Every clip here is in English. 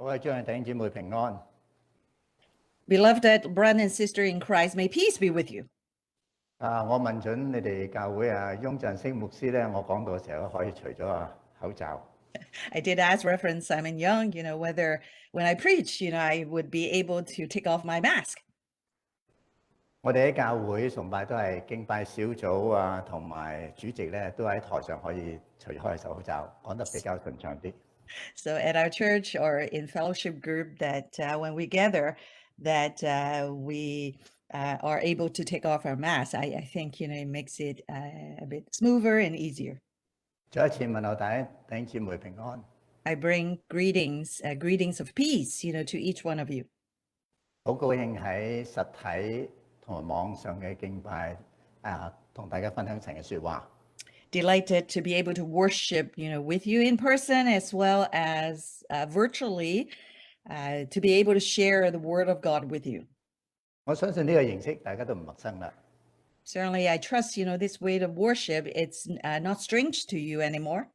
各位將弟兄姊妹平安。 Beloved brother and sister in Christ, may peace be with you. 我問準你哋教會雍振星牧師咧，我講道嘅時候可以除咗口罩。 I did ask Reverend Simon Young, whether when I preach, I would be able to take off my mask. 我哋喺教會崇拜都係敬拜小組同埋主席咧，都喺台上可以除開手口罩，講得比較順暢啲。 So at our church or in fellowship group that when we gather, that we are able to take off our mask, I think, it makes it a bit smoother and easier. 再一次問候大家弟兄姊妹平安。 I bring greetings of peace, to each one of you. 好高興喺實體同埋網上嘅敬拜同大家分享神嘅説話。 Delighted to be able to worship, with you in person as well as virtually, to be able to share the word of God with you. 我相信呢個形式大家都唔陌生啦。 Certainly, I trust, this way of worship, it's not strange to you anymore.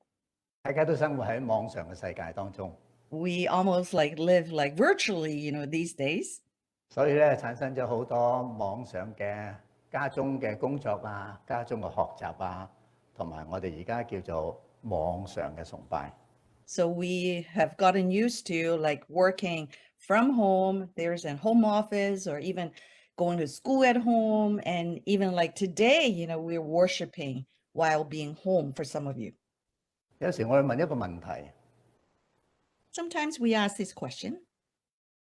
大家都生活喺網上嘅世界當中， We almost live virtually, these days. 所以咧產生咗好多網上嘅家中嘅工作家中嘅學習同埋我哋而家叫做網上嘅崇拜。 So we have gotten used to working from home. There's a home office or even going to school at home. And even today, we're worshiping while being home for some of you. 有時我會問一個問題， Sometimes we ask this question.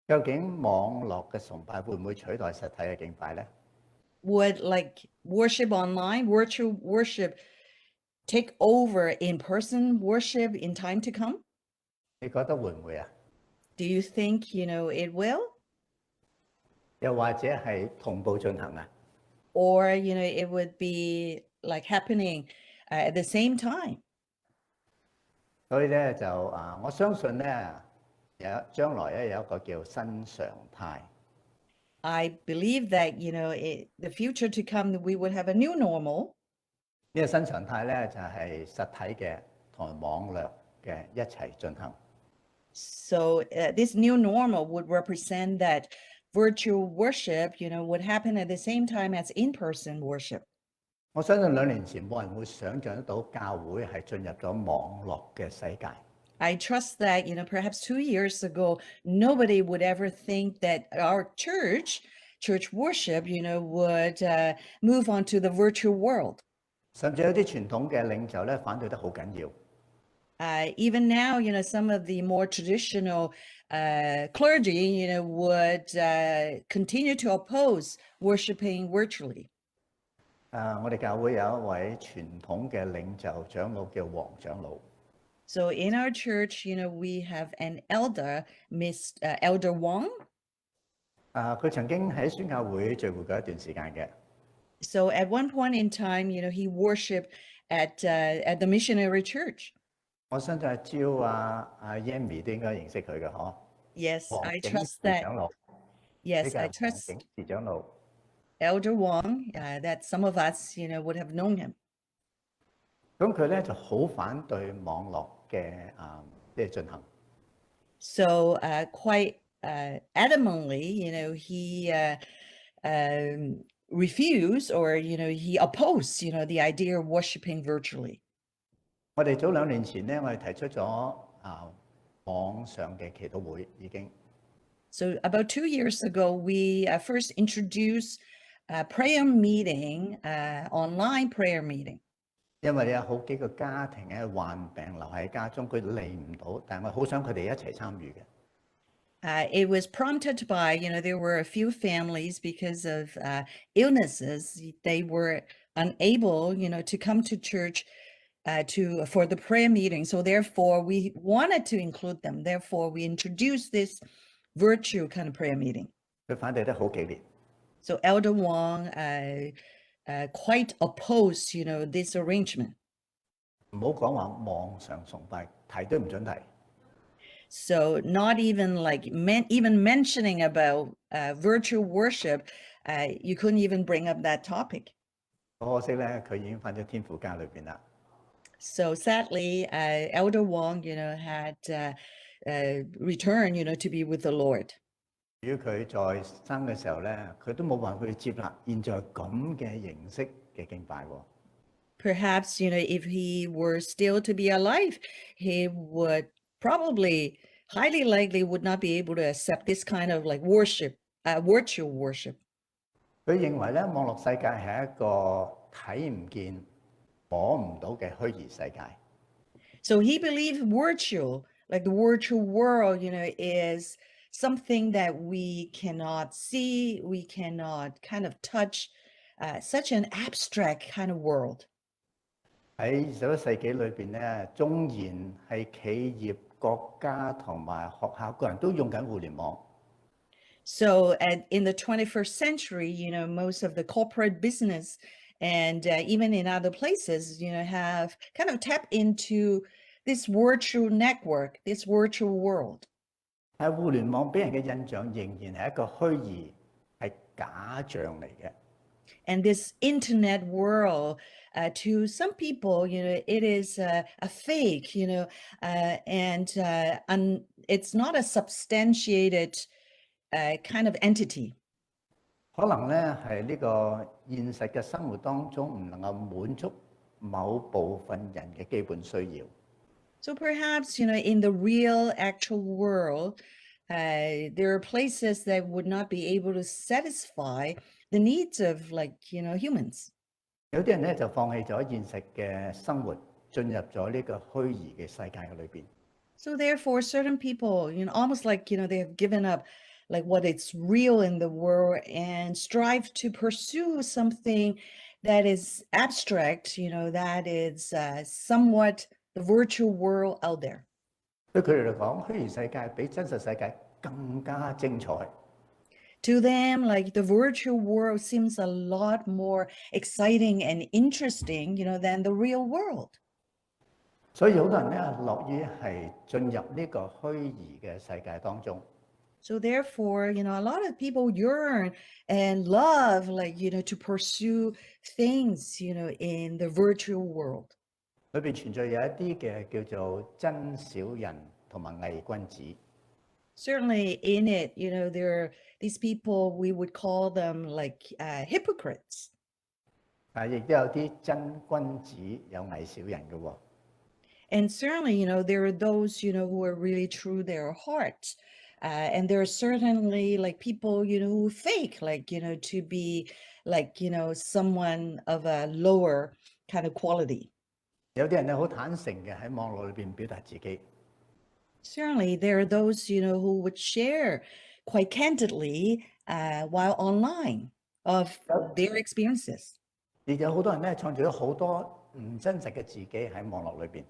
究竟網絡嘅崇拜會唔會取代實體嘅敬拜呢？ Would worship online, virtual worship take over in-person worship in time to come? 你覺得會唔會啊？ Do you think, it will? 又或者係同步進行啊？ Or, it would be happening at the same time. 所以咧就我相信咧將來咧有一個叫新常態。 I believe that, the future to come, we would have a new normal. 呢個新常態咧就係實體嘅同埋網絡嘅一齊進行。 So this new normal would represent that virtual worship, would happen at the same time as in-person worship. 我相信2年前冇人會想像得到教會係進入咗網絡嘅世界。 I trust that, perhaps 2 years ago, nobody would ever think that our church worship, would move on to the virtual world. 甚至有啲傳統嘅領袖咧反對得好緊要。 Even now, some of the more traditional clergy, would continue to oppose worshiping virtually. 我哋教會有一位傳統嘅領袖長老叫黃長老。 So in our church, we have an elder, Elder Wang. 佢曾經喺宣教會聚會過一段時間嘅。 So at one point in time, he worshiped at the missionary church. 我相信阿 Yami 都應該認識佢嘅嗬。 Yes, I 景 trust 士 that. 長老， Yes, 呢個 I 係 trust 景士長老。 Elder Wang, that some of us, would have known him. 咁佢咧就好反對網絡嘅進行。 So quite adamantly, he refused or, he opposed, the idea of worshiping virtually. 我哋早2年前咧，我哋提出咗網上嘅祈禱會已經。 So about 2 years ago, we first introduced a prayer meeting, online prayer meeting. 因為有好幾個家庭咧患病留喺家中，佢嚟唔到，但係我好想佢哋一齊參與嘅。 It was prompted by, there were a few families because of illnesses. They were unable, to come to church for the prayer meeting. So therefore, we wanted to include them. Therefore, we introduced this virtual kind of prayer meeting. 佢反對得好激烈。 So Elder Wang quite opposed, this arrangement. 唔好講話網上崇拜，提都唔准提。 So not even even mentioning about virtual worship, you couldn't even bring up that topic. 好可惜咧，佢已經返咗天父家裏邊啦。 So sadly, Elder Wang, had return, to be with the Lord. 如果佢在生嘅時候咧，佢都冇辦法去接納現在咁嘅形式嘅敬拜喎。Perhaps, if he were still to be alive, he would probably, highly likely, would not be able to accept this kind of like worship, virtual worship. 佢認為咧，網絡世界係一個睇唔見、摸唔到嘅虛擬世界。So he believed virtual, like the virtual world, is something that we cannot see, we cannot kind of touch, such an abstract kind of world. 喺21世紀裏邊咧，縱然係企業、國家同埋學校，個人都用緊互聯網。So in the 21st century, most of the corporate business and even in other places, have kind of tapped into this virtual network, this virtual world. 喺互聯網俾人嘅印象仍然係一個虛擬，係假象嚟嘅。And this internet world, to some people, it is a fake, and it's not a substantiated kind of entity. 可能咧係呢個現實嘅生活當中唔能夠滿足某部分人嘅基本需要。So perhaps, in the real actual world, there are places that would not be able to satisfy the needs of humans. 有啲人咧就放棄咗現實嘅生活，進入咗呢個虛擬嘅世界嘅裏邊。So therefore, certain people, almost like, they have given up like what is real in the world and strive to pursue something that is abstract, that is somewhat the virtual world out there. 對佢哋嚟講，虛擬世界比真實世界更加精彩。To them, like the virtual world seems a lot more exciting and interesting, than the real world. 所以好多人咧樂於係進入呢個虛擬嘅世界當中。So therefore, a lot of people yearn and love, to pursue things, in the virtual world. 裏邊存在有一啲嘅叫做真小人同埋偽君子。Certainly in it, there are these people, we would call them like hypocrites. 亦都有啲真君子有偽小人嘅喎。And certainly, there are those, who are really true their heart. And there are certainly like people, who fake, to be someone of a lower kind of quality. 有啲人咧好坦誠嘅喺網絡裏邊表達自己。Certainly, there are those, who would share quite candidly while online of their experiences. 亦有好多人咧創造咗好多唔真實嘅自己喺網絡裏邊。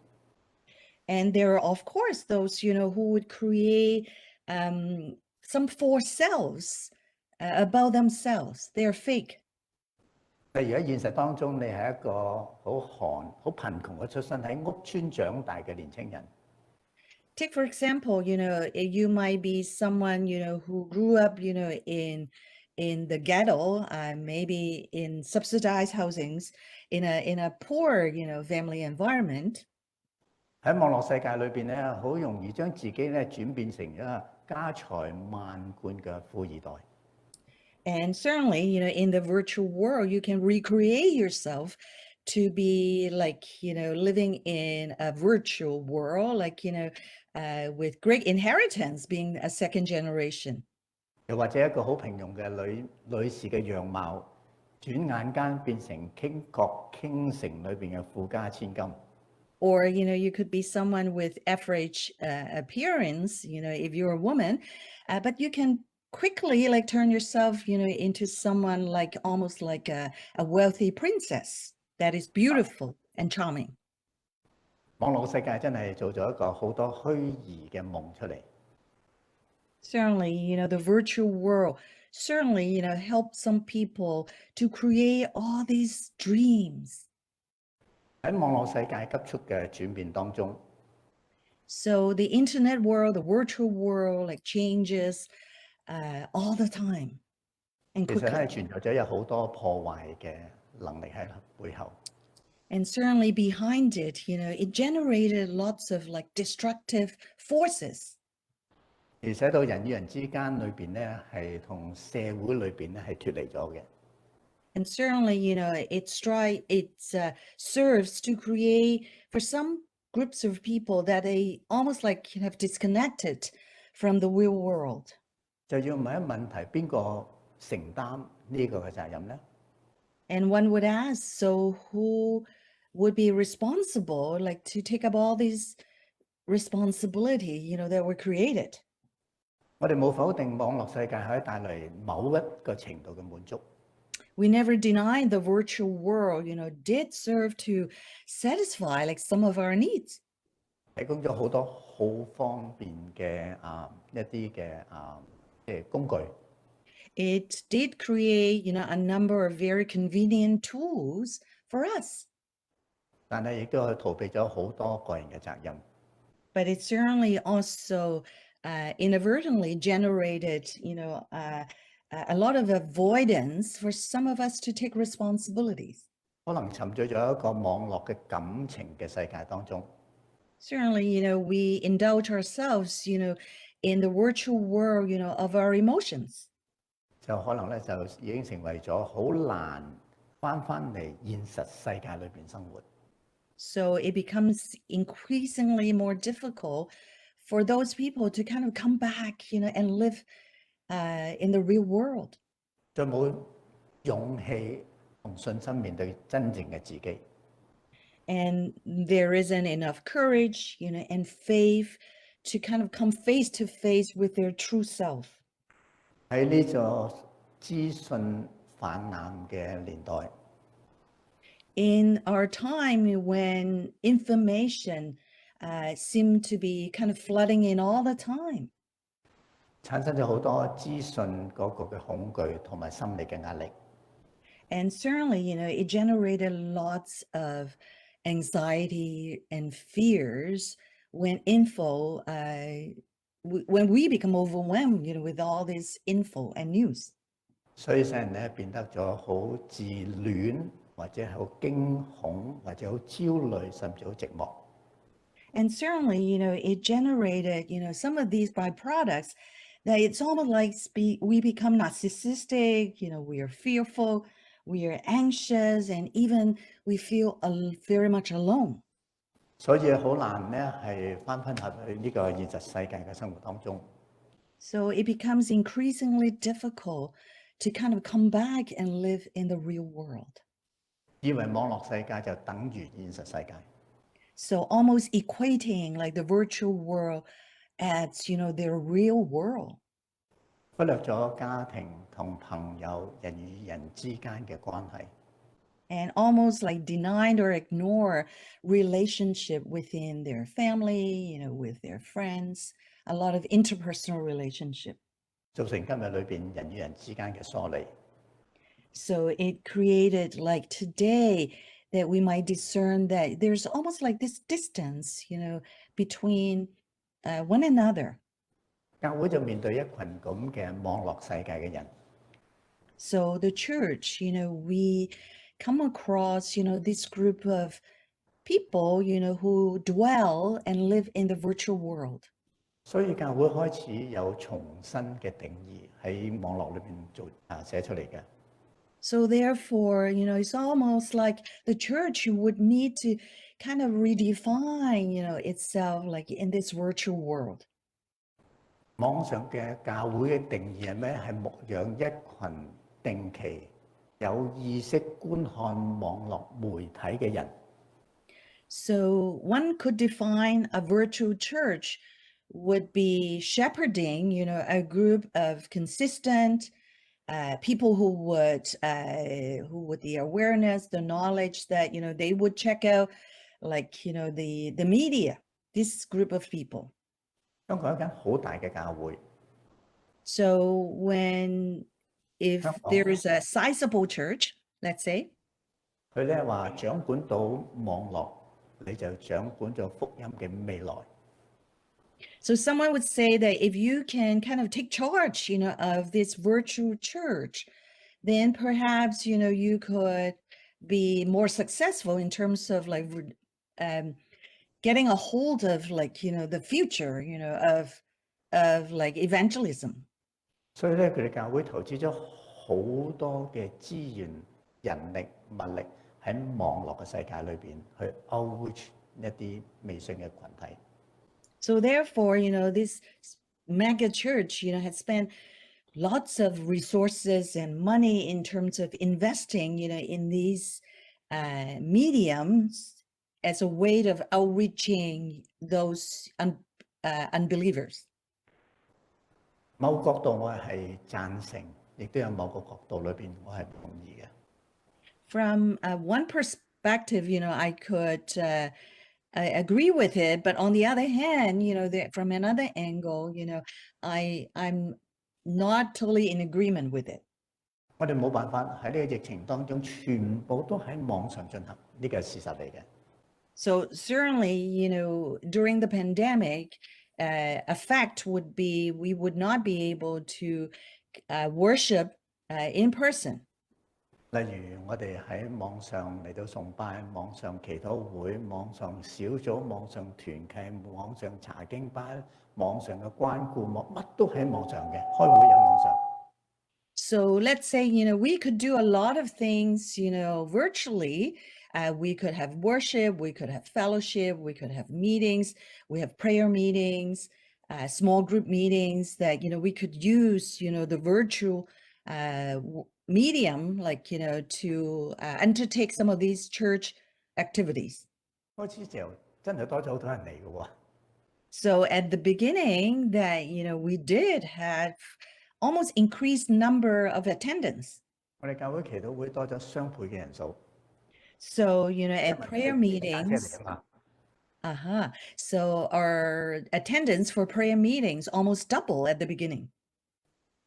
And there are, of course, those, who would create some false selves about themselves. They're fake. 例如喺現實當中，你係一個好貧窮嘅出身喺屋村長大嘅年青人。Take, for example, you might be someone, who grew up, in the ghetto, maybe in subsidized housings, in a poor, family environment. 喺網絡世界裏邊咧，好容易將自己咧轉變成一個家財萬貫嘅富二代。And certainly, in the virtual world, you can recreate yourself to be living in a virtual world, with great inheritance, being a second generation. 又或者一個好平庸嘅女士嘅樣貌，轉眼間變成傾國傾城裏邊嘅富家千金。Or, you could be someone with average appearance, if you're a woman, but you can quickly turn yourself, into someone almost like a wealthy princess that is beautiful and charming. 網絡世界真係做咗一個好多虛擬嘅夢出嚟。Certainly, the virtual world certainly, helped some people to create all these dreams. 喺網絡世界急速嘅轉變當中， So the internet world, the virtual world, changes all the time and 其實咧 quickly. 存在咗有好多破壞嘅能力喺背後。 And certainly behind it, it generated lots of destructive forces. 而使到人與人之間裏邊咧係同社會裏邊咧係脫離咗嘅。And certainly, it serves to create for some groups of people that they almost like have disconnected from the real world. 就要問一問題，邊個承擔呢個嘅責任咧？ And one would ask, so who would be responsible, like to take up all these responsibility, that were created? 我哋冇否定網絡世界可以帶嚟某一個程度嘅滿足。We never denied the virtual world, did serve to satisfy like some of our needs. 提供咗好多好方便嘅一啲嘅工具。It did create, a number of very convenient tools for us. 但係亦都係逃避咗好多個人嘅責任。But it certainly also inadvertently generated, a lot of avoidance for some of us to take responsibilities. 可能沉醉咗一個網絡嘅感情嘅世界當中。Certainly, we indulge ourselves, in the virtual world, of our emotions. 就可能咧就已經成為咗好難返嚟現實世界裏邊生活。So it becomes increasingly more difficult for those people to kind of come back, and live in the real world. 就冇勇氣同信心面對真正嘅自己。And there isn't enough courage, and faith to kind of come face to face with their true self. 喺呢個資訊氾濫嘅年代， In our time when information seemed to be kind of flooding in all the time, 產生咗好多資訊嗰個嘅恐懼同埋心理嘅壓力。 and certainly, it generated lots of anxiety and fears when when we become overwhelmed, with all this info and news. 所以使人咧變得咗好自戀，或者好驚恐，或者好焦慮，甚至好寂寞。 And certainly, it generated, some of these byproducts that it's almost like we become narcissistic, we are fearful, we are anxious, and even we feel very much alone. 所以好難咧係翻入去呢個現實世界嘅生活當中。 So it becomes increasingly difficult to kind of come back and live in the real world. 以為網絡世界就等於現實世界。 So almost equating like the virtual world as, their real world. 忽略咗家庭同朋友人與人之間嘅關係。 And almost like denied or ignore relationship within their family, with their friends, a lot of interpersonal relationship. 造成今日裏邊人與人之間嘅疏離。 So it created like today that we might discern that there's almost like this distance, between one another. 教會就面對一群咁嘅網絡世界嘅人。 So the church, we come across, this group of people, who dwell and live in the virtual world. 所以教會開始有重新嘅定義喺網絡裏邊寫出嚟嘅。 So therefore, it's almost like the church would need to kind of redefine, itself like in this virtual world. 網上嘅教會嘅定義係咩？係牧養一群定期有意識觀看網絡媒體嘅人。 So one could define a virtual church would be shepherding, a group of consistent people who would the awareness, the knowledge that, they would check out like, the media, this group of people. 香港一間好大嘅教會， So if there is a sizable church, let's say, 佢咧話掌管到網絡，你就掌管咗福音嘅未來。 so someone would say that if you can kind of take charge, of this virtual church, then perhaps, you could be more successful in terms of like getting a hold of like, the future, of like evangelism. 所以咧，佢哋教會投資咗好多嘅資源、人力、物力喺網絡嘅世界裏邊去 outreach 一啲未信嘅群體。So therefore, this mega church, had spent lots of resources and money in terms of investing, in these mediums as a way of outreaching those unbelievers. 某個角度我係贊成，亦都有某個角度裏邊我係唔同意嘅。From one perspective, I could I agree with it, but on the other hand, from another angle, I'm not totally in agreement with it. 我哋冇辦法喺呢個疫情當中全部都喺網上進行，呢個係事實嚟嘅。So certainly, during the pandemic, a fact would be we would not be able to worship in person. 例如我哋喺網上嚟到崇拜、網上祈禱會、網上小組、網上團契、網上查經班、網上嘅關顧網，乜都喺網上嘅，開會有網上。So let's say, we could do a lot of things, virtually. We could have worship, we could have fellowship, we could have meetings, we have prayer meetings, small group meetings that, we could use, the virtual medium, like, to undertake some of these church activities. 開始時候真係多咗好多人嚟嘅喎。So at the beginning that, we did have almost increased number of attendance. 我哋教會祈禱會多咗雙倍嘅人數。So, at prayer meetings, 嘛， so our attendance for prayer meetings almost double at the beginning.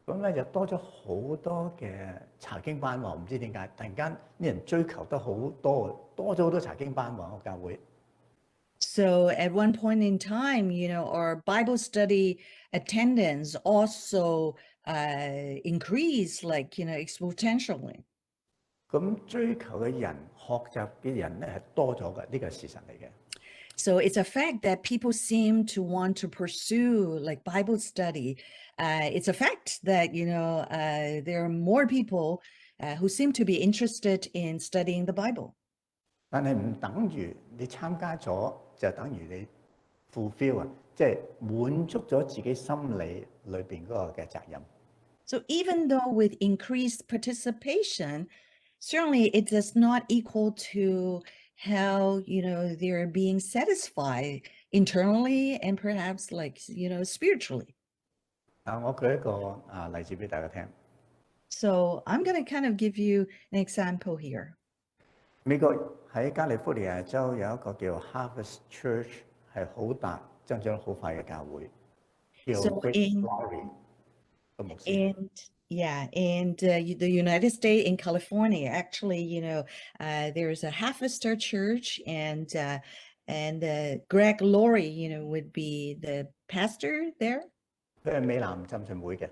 咁咧就多咗好多嘅查經班喎，唔知點解突然間啲人追求得好多，多咗好多查經班喎，我教會。So at one point in time, our Bible study attendance also increased, like, exponentially. 咁追求嘅人、學習嘅人咧係多咗嘅，呢個係事實嚟嘅。So it's a fact that people seem to want to pursue like Bible study. It's a fact that, there are more people who seem to be interested in studying the Bible. 但係唔等於你參加咗就等於你 fulfill 啊，即係滿足咗自己心理裏邊嗰個嘅責任。So even though with increased participation, certainly it does not equal to how, they're being satisfied internally and perhaps like, spiritually. 我舉一個例子俾大家聽。So I'm going to kind of give you an example here. 美國喺加利福尼亞州有一個叫 Harvest Church， 係好大、增長好快嘅教會，叫 Great Glory 嘅牧師。And the United States in California, actually, there's a half-a-star church, and Greg Laurie, would be the pastor there. 佢係美南浸信會嘅。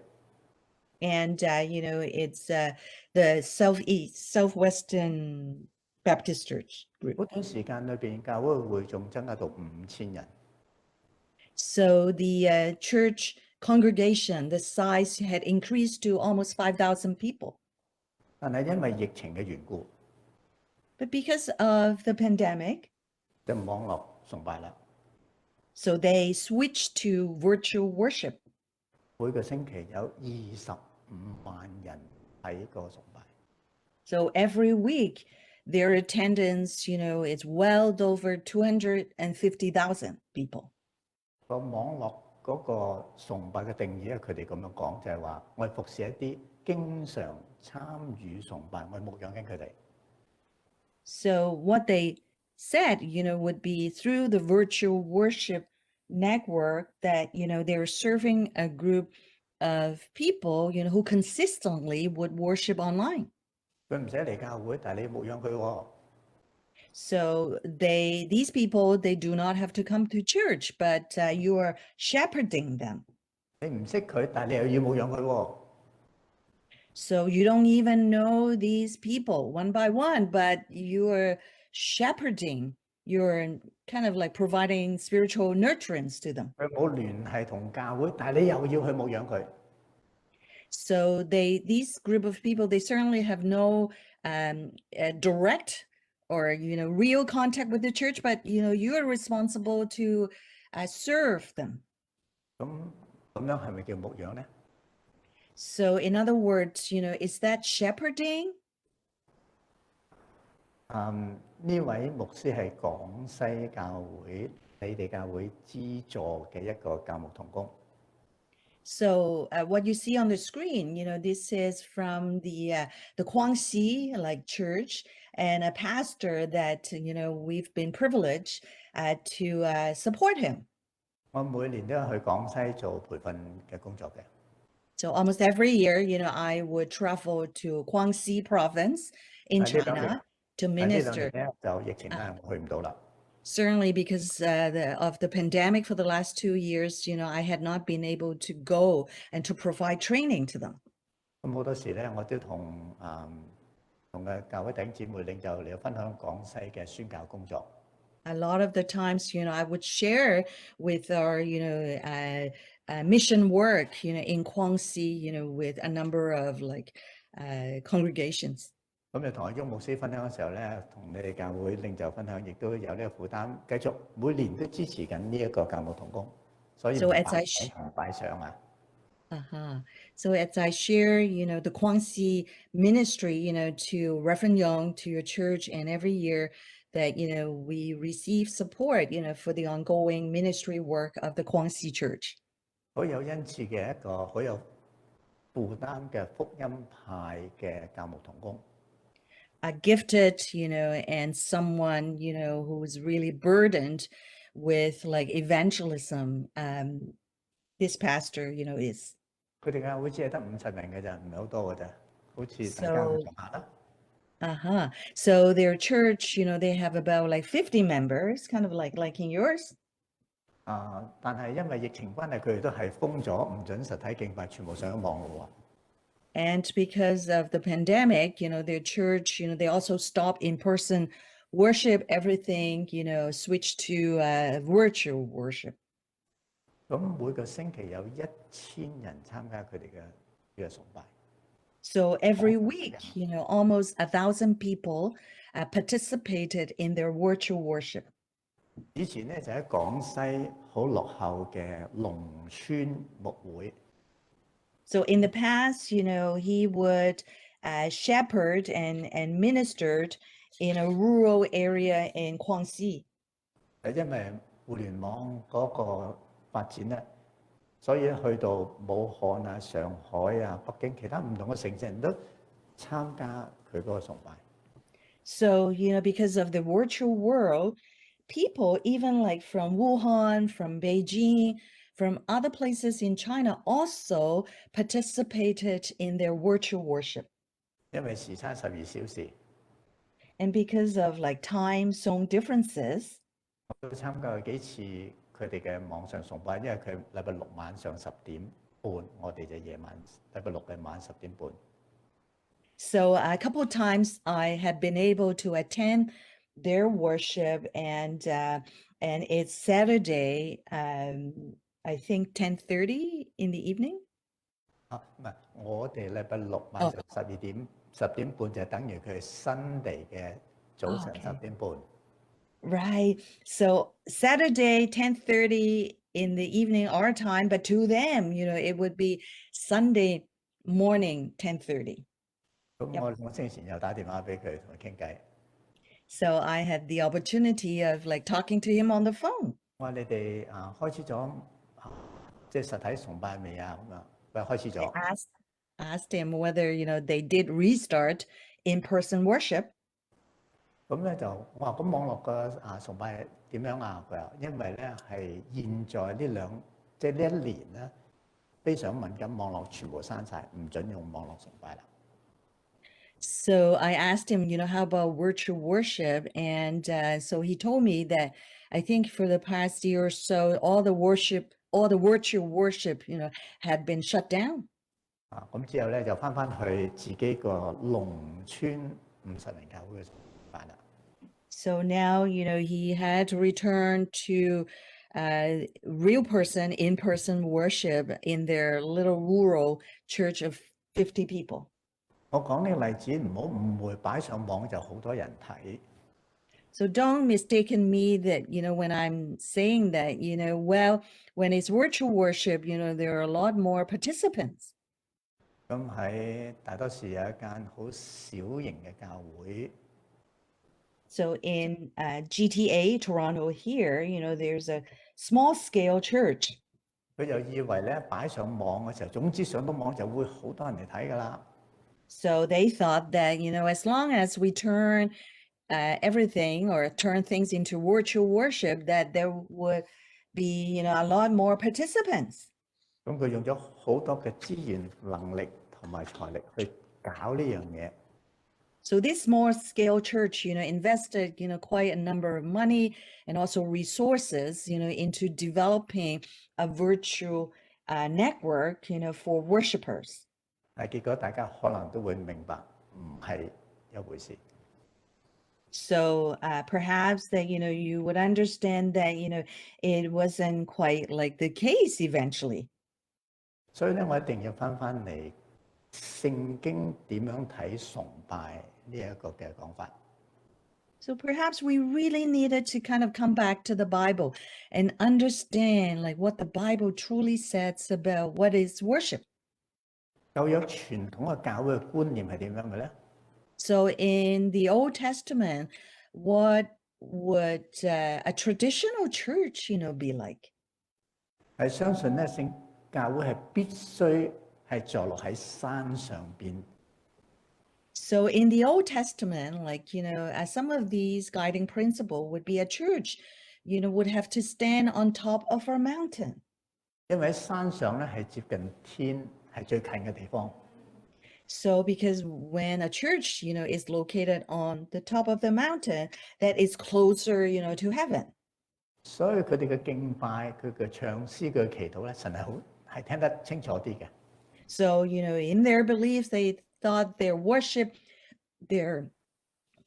And it's the Southwestern Baptist Church group. 好短時間裏邊，教會會眾增加到5000人。So the church congregation, the size had increased to almost 5,000 people. 但係因為疫情嘅緣故， But because of the pandemic, 就網絡崇拜啦。so they switched to virtual worship. 每個星期有25萬人喺個崇拜。So every week, their attendance, is well over 250,000 people. 個網絡嗰個崇拜嘅定義咧，佢哋咁樣講就係話，我係服侍一啲經常參與崇拜，我係牧養緊佢哋。So what they said, would be through the virtual worship network that, they're serving a group of people, who consistently would worship online. 佢唔使嚟教會，但係你牧養佢喎。So these people, they do not have to come to church, but you are shepherding them. 你唔識佢，但係你又要牧養佢喎。So you don't even know these people one by one, but you are shepherding you're kind of like providing spiritual nurturance to them. 佢冇聯繫同教會，但係你又要去牧養佢。 So these group of people, they certainly have no direct or, real contact with the church, but, you are responsible to serve them. 咁樣係咪叫牧養呢？ So in other words, is that shepherding? 呢位牧師係廣西教會，你哋教會資助嘅一個教牧同工。 So what you see on the screen, this is from the Guangxi church, and a pastor that we've been privileged to support him. 我每年都有去廣西做培訓嘅工作嘅。 So almost every year, I would travel to Guangxi province in 但係呢兩 China 年， to 但係呢兩年 minister. 咧就疫情咧，我去唔到啦。 Certainly because of the pandemic for the last 2 years, I had not been able to go and to provide training to them. 咁好多時咧，我都同嘅教會弟兄姊妹領袖嚟分享廣西嘅宣教工作。 A lot of the times, I would share with our, mission work, in Guangxi, with a number of congregations. 咁就同阿翁牧師分享嘅時候咧，同你哋教會領袖分享，亦都有呢個負擔，繼續每年都支持緊呢一個教牧同工，所以 So 唔 as 擺 I 唔擺上啊。 So as I share, the Guangxi ministry, to Reverend Young, to your church, and every year that, we receive support, for the ongoing ministry work of the Guangxi church. 好有恩賜嘅一個好有負擔嘅福音派嘅教牧同工。 Gifted, and someone, who's really burdened with evangelism. This pastor, is. 佢哋教會只係得50人嘅咋，唔係好多嘅咋，好似大家咁上下啦。 So their church, they have about 50 members, kind of like in yours. 但係因為疫情關係，佢哋都係封咗，唔準實體敬拜，全部上咗網路喎。 And because of the pandemic, their church, they also stopped in-person worship, everything, switched to virtual worship. 咁每個星期有1000人參加佢哋嘅呢個崇拜。 So every week, almost 1,000 people participated in their virtual worship. 以前咧就喺廣西好落後嘅農村牧會。 So in the past, he would shepherd and ministered in a rural area in Guangxi. 因為互聯網嗰個發展咧，所以去到武漢啊、上海啊、北京其他唔同嘅城市人都參加佢嗰個崇拜。 So, because of the virtual world, people even from Wuhan, from Beijing, from other places in China also participated in their virtual worship. 因為時差12小時， And because of time zone differences, 我都參加過幾次佢哋嘅網上崇拜，因為佢禮拜六晚上10點半，我哋就夜晚禮拜六嘅晚10點半。 so a couple of times I had been able to attend their worship, and it's Saturday, I think 10:30 in the evening. 唔係，我哋禮拜六晚上10點半就等於佢新地嘅早晨10點半。 Right. So Saturday, 10:30 in the evening, our time, but to them, it would be Sunday morning, 10:30. 咁我2星期前又打電話俾佢同佢傾偈。 So I had the opportunity of talking to him on the phone. 我話你哋開始咗即係實體崇拜未啊？咁啊，佢話開始咗。 Asked him whether, they did restart in-person worship. 咁咧就我話咁網絡嘅崇拜點樣啊？佢話因為咧係現在呢一年咧非常敏感，網絡全部刪晒，唔準用網絡崇拜啦。 So I asked him, how about virtual worship? And so he told me that I think for the past year or so, all the virtual worship, had been shut down. 咁之後咧就翻去自己個農村50人教會嘅崇拜啦。So now, he had to return to real person, in-person worship in their little rural church of 50 people. 我講呢個例子唔好誤會，擺上網就好多人睇。 So don't mistaken me that, when I'm saying that, well, when it's virtual worship, there are a lot more participants. 咁喺大多數有一間好小型嘅教會。 So in GTA, Toronto here, there's a small scale church. 佢就以為咧擺上網嘅時候，總之上到網就會好多人嚟睇㗎啦。 So they thought that, as long as we turn everything or turn things into virtual worship, that there would be, a lot more participants. 咁佢用咗好多嘅資源、能力同埋財力去搞呢樣嘢。 So this small scale church, invested, quite a number of money and also resources, into developing a virtual network, for worshipers. 但結果大家可能都會明白，唔係一回事。 So perhaps that, you would understand that, it wasn't quite like the case eventually. 所以咧，我一定要翻嚟聖經點樣睇崇拜呢一個嘅講法。 So perhaps we really needed to kind of come back to the Bible and understand like what the Bible truly says about what is worship. 舊約傳統嘅教會嘅觀念係點樣嘅咧？ So in the Old Testament, what would a traditional church, be like? 係相信咧，聖教會係必須係坐落喺山上邊。 So in the Old Testament, like, some of these guiding principle would be a church, would have to stand on top of a mountain. 因為喺山上咧係接近天，係最近嘅地方。 So because when a church, is located on the top of the mountain, that is closer, to heaven. 所以佢哋嘅敬拜、佢嘅唱詩、佢嘅祈禱咧，神係聽得清楚啲嘅。 So, in their beliefs, they thought their worship, their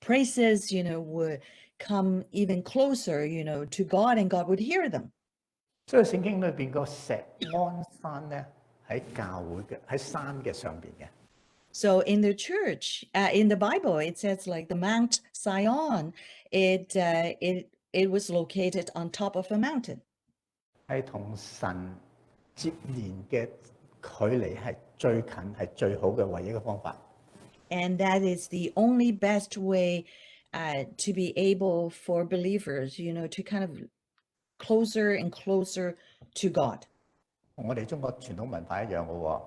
praises, would come even closer, to God, and God would hear them. 所以聖經裏邊個石安山咧喺教會嘅喺山嘅上邊嘅。 So in the church, in the Bible, it says like the Mount Zion, it was located on top of a mountain. 係同神接連嘅距離係最近係最好嘅唯一嘅方法。 And that is the only best way to be able for believers, to kind of closer and closer to God. 同我哋中國傳統文化一樣嘅喎。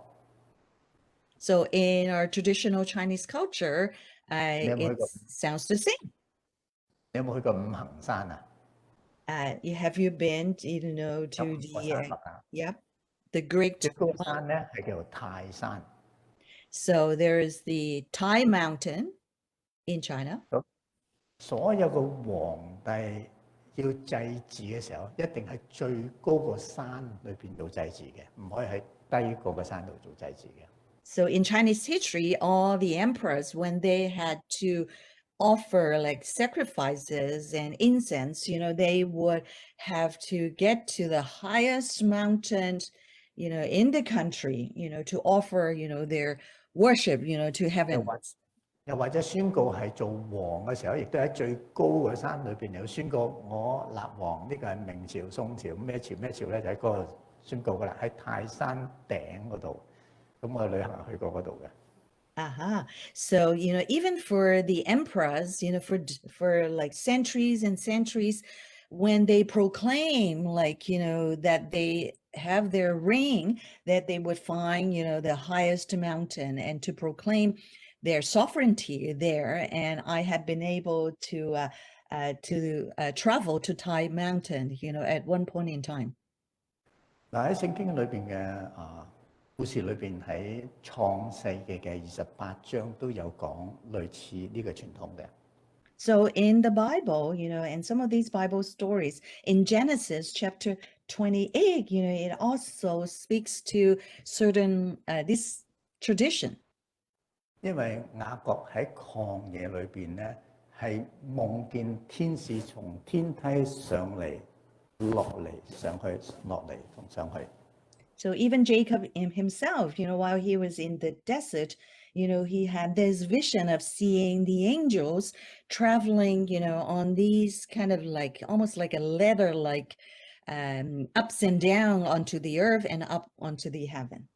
So in our traditional Chinese culture, it sounds the same. 你有冇去過五行山啊？ Have you been, to the Great 最高山咧係叫做泰山。 So there is the Thai mountain in China. 所有嘅皇帝要祭祀嘅時候，一定係最高個山裏邊做祭祀嘅，唔可以喺低個嘅山度做祭祀嘅。 So in Chinese history, all the emperors, when they had to offer like sacrifices and incense, they would have to get to the highest mountains, in the country, to offer, their worship, to heaven. 又或者宣告係做王嘅時候，亦都喺最高嘅山裏邊有宣告我立王，呢個係明朝、宋朝咩朝咧，就喺嗰度宣告噶啦，喺泰山頂嗰度。咁我旅行去過嗰度嘅。 So, even for the emperors, for like centuries and centuries, when they proclaim like, that they have their reign, that they would find, the highest mountain and to proclaim their sovereignty there. And I had been able to travel to Thai mountain, at one point in time. 嗱喺聖經裏邊嘅故事裏邊，喺創世記嘅28章都有講類似呢個傳統嘅。 So in the Bible, and some of these Bible stories in Genesis chapter 28, it also speaks to certain this tradition. 因為雅各喺曠野裏邊咧，係夢見天使從天梯上嚟、落嚟、上去、落嚟同上去。So even Jacob himself, while he was in the desert, he had this vision of seeing the angels traveling, on these kind of like, almost like a ladder, like ups and down onto the earth and up onto the heaven.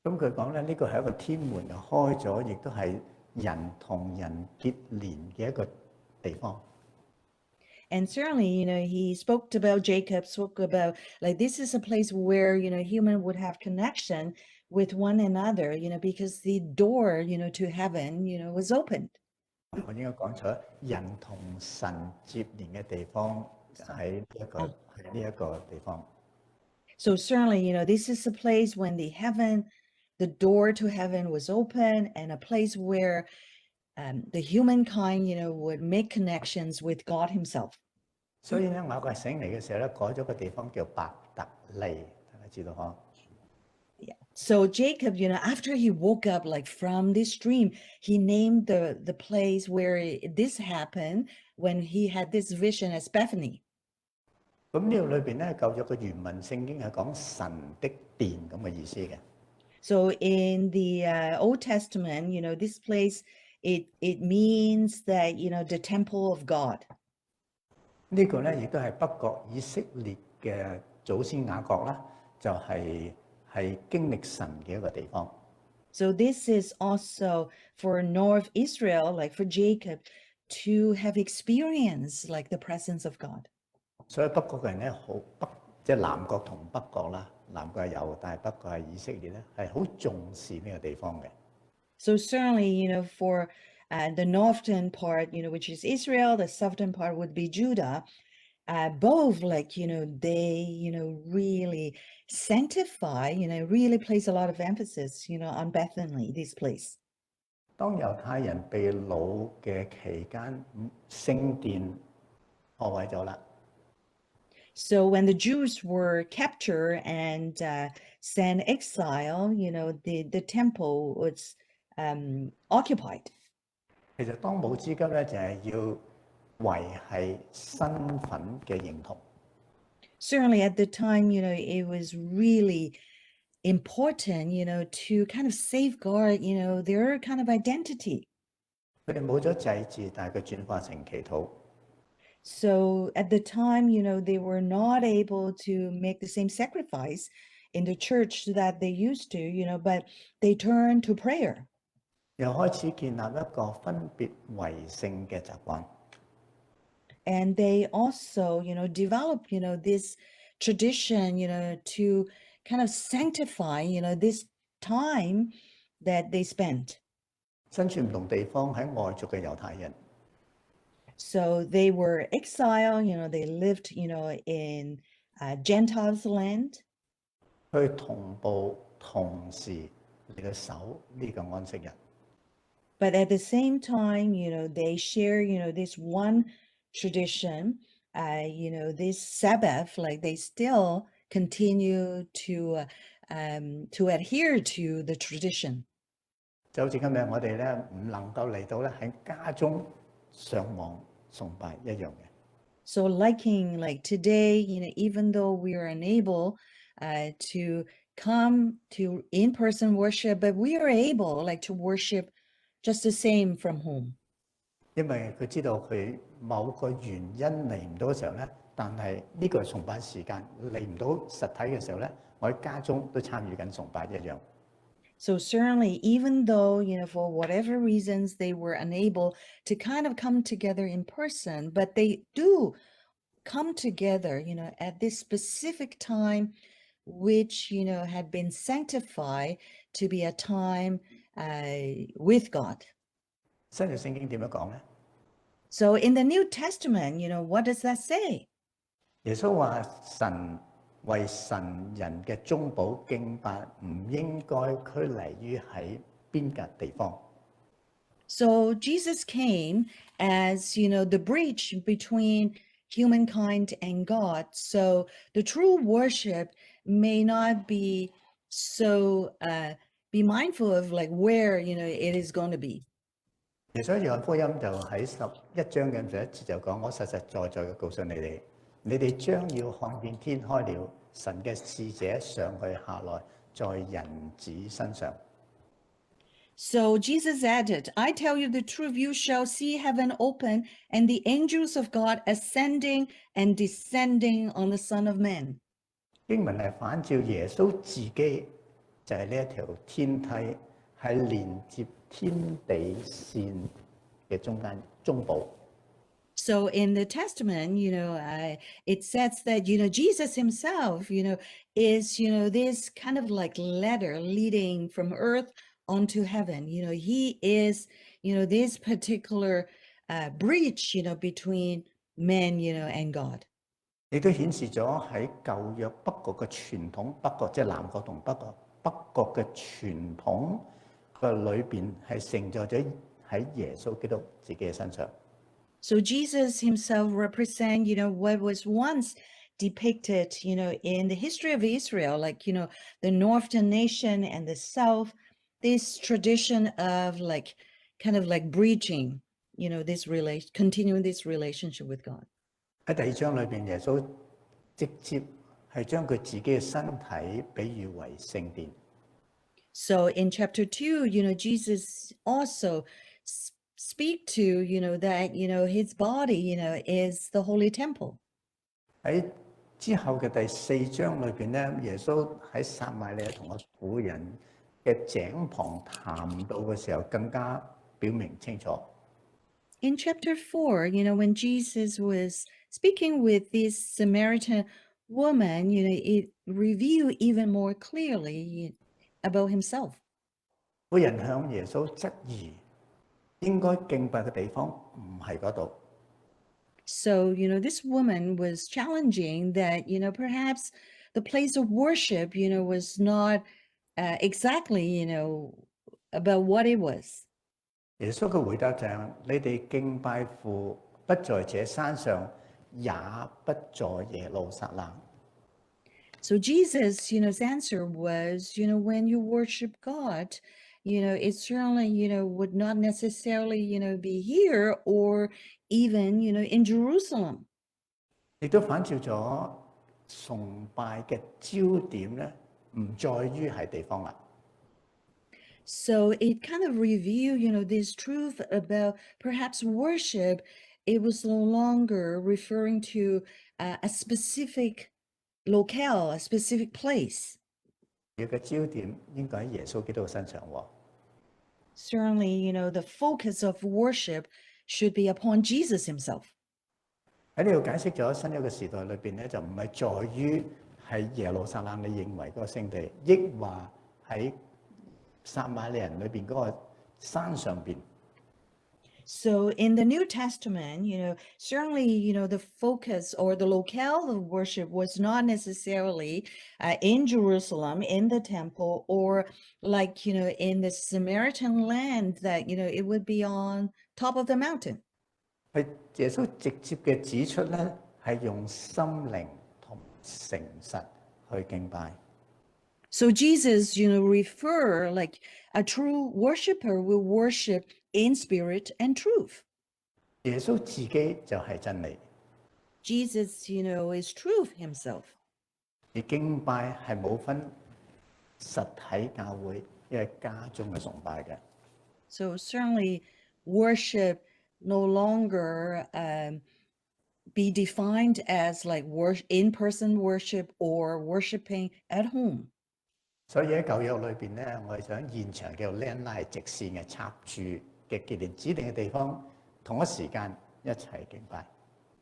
咁佢講咧，呢個係一個天門就開咗，亦都係人同人結連嘅一個地方。And certainly, he spoke about Jacob, spoke about like this is a place where, human would have connection with one another, because the door, to heaven, was opened. 我應該講錯，人同神接連嘅地方喺呢一個地方。So certainly, this is a place when the door to heaven was open, and a place where the humankind, would make connections with God himself. 所以咧，雅各醒嚟嘅時候咧，改咗個地方叫伯特利，大家知道嗬？ Yeah. So Jacob, after he woke up like from this dream, he named the place where this happened when he had this vision as Bethany. 咁呢度裏邊咧，舊約嘅原文聖經係講神的殿咁嘅意思嘅。So in the Old Testament, this place, it means that, the temple of God. 呢個咧亦都係北國以色列嘅祖先雅各啦，就係經歷神嘅一個地方。So this is also for North Israel, like for Jacob, to have experienced like the presence of God. 所以北國嘅人咧，即係南國同北國啦，南國係猶大，北國係以色列咧，係好重視呢個地方嘅。So certainly, for the northern part, which is Israel, the southern part would be Judah. Both like, they, really sanctify, really place a lot of emphasis, on Bethany, this place. 當猶太人被擄嘅期間，聖殿破壞咗啦。So when the Jews were captured and sent exile, the temple was occupied. 其實當務之急咧，就係要維係身份嘅認同。Certainly at the time, it was really important, to kind of safeguard, their kind of identity. 佢哋冇咗祭祀，但係佢轉化成祈禱。So at the time, they were not able to make the same sacrifice in the church that they used to, but they turned to prayer. 又開始建立一個分別為聖嘅習慣。And they also, develop, this tradition, to kind of sanctify, this time that they spent. 身處唔同地方喺外族嘅猶太人， So they were exiled, they lived, in Gentiles' land. 去同步同時嚟到守呢個安息日。 But at the same time, they share, this one tradition, this Sabbath, like they still continue to adhere to the tradition. 就好似今日我哋咧唔能夠嚟到咧喺家中上網崇拜一樣嘅。 So like today, even though we are unable to come to in-person worship, but we are able like to worship just the same from home. 因為佢知道佢某個原因嚟唔到嘅時候咧，但係呢個係崇拜時間，嚟唔到實體嘅時候咧，我喺家中都參與緊崇拜一樣。 So certainly, even though, for whatever reasons, they were unable to kind of come together in person, but they do come together, at this specific time, which, had been sanctified to be a time with God. 新約聖經點樣講咧？ So in the New Testament, what does that say? 耶穌話神為神人嘅中保敬拜唔應該拘泥於喺邊笪地方。 So Jesus came as, the bridge between humankind and God. So the true worship may not be so, be mindful of like where, it is going to be. 耶穌約翰福音就喺11章嘅11節就講：我實實在在嘅告訴你哋，你哋將要看見天開了，神嘅使者上去下來，在人子身上。So Jesus added, I tell you the truth, you shall see heaven open and the angels of God ascending and descending on the Son of Man. 經文係反照耶穌自己就係呢一條天梯，係連接天地線嘅中部。So in the Testament, it says that, Jesus himself, is, this kind of like ladder leading from earth onto heaven. He is, this particular bridge, between man, and God. 亦都顯示咗喺舊約北國嘅傳統，北國即係南國同北國嘅傳統嘅裏邊係承載咗喺耶穌基督自己嘅身上。So Jesus himself represent, what was once depicted, in the history of Israel, like, the northern nation and the south, this tradition of like, kind of like bridging, continuing this relationship with God. 喺第2章裏邊，耶穌直接係將佢自己嘅身體比喻為聖殿。So in chapter 2, Jesus also speak to, that, his body, is the holy temple. 喺之後嘅第4章裏邊咧，耶穌喺撒瑪利亞同個婦人嘅井旁談到嘅時候，更加表明清楚。In chapter 4, when Jesus was speaking with this Samaritan woman, it revealed even more clearly about himself. 婦人向耶穌質疑，應該敬拜嘅地方唔係嗰度。So, this woman was challenging that, perhaps the place of worship, was not exactly, about what it was. 耶穌嘅回答就係：你哋敬拜父不在這山上，也不在耶路撒冷。So Jesus, his answer was, when you worship God, it certainly, would not necessarily, be here or even, in Jerusalem. 亦都反照咗崇拜嘅焦點咧，唔在於係地方啦。So it kind of revealed, this truth about perhaps worship. It was no longer referring to a specific locale, a specific place. 佢嘅焦點應該喺耶穌基督身上喎。Certainly, the focus of worship should be upon Jesus himself. 喺呢度解釋咗新約嘅時代裏邊咧，就唔係在於係耶路撒冷你認為嗰個聖地，抑或喺撒瑪利人裏邊嗰個山上邊。So in the New Testament, certainly, the focus or the locale of worship was not necessarily in Jerusalem, in the temple, or like, in the Samaritan land that, it would be on top of the mountain. 係耶穌直接嘅指出咧，係用心靈同誠實去敬拜。So Jesus, refer like a true worshiper will worship in spirit and truth. 耶穌自己就係真理。Jesus, is truth himself. 而敬拜係冇分實體教會，因為家中嘅崇拜嘅。So certainly worship no longer be defined as like in-person worship or worshiping at home. 所以喺舊約裏邊咧，我哋想現場叫 landline 直線嘅插住嘅結連指定嘅地方，同一時間一齊敬拜。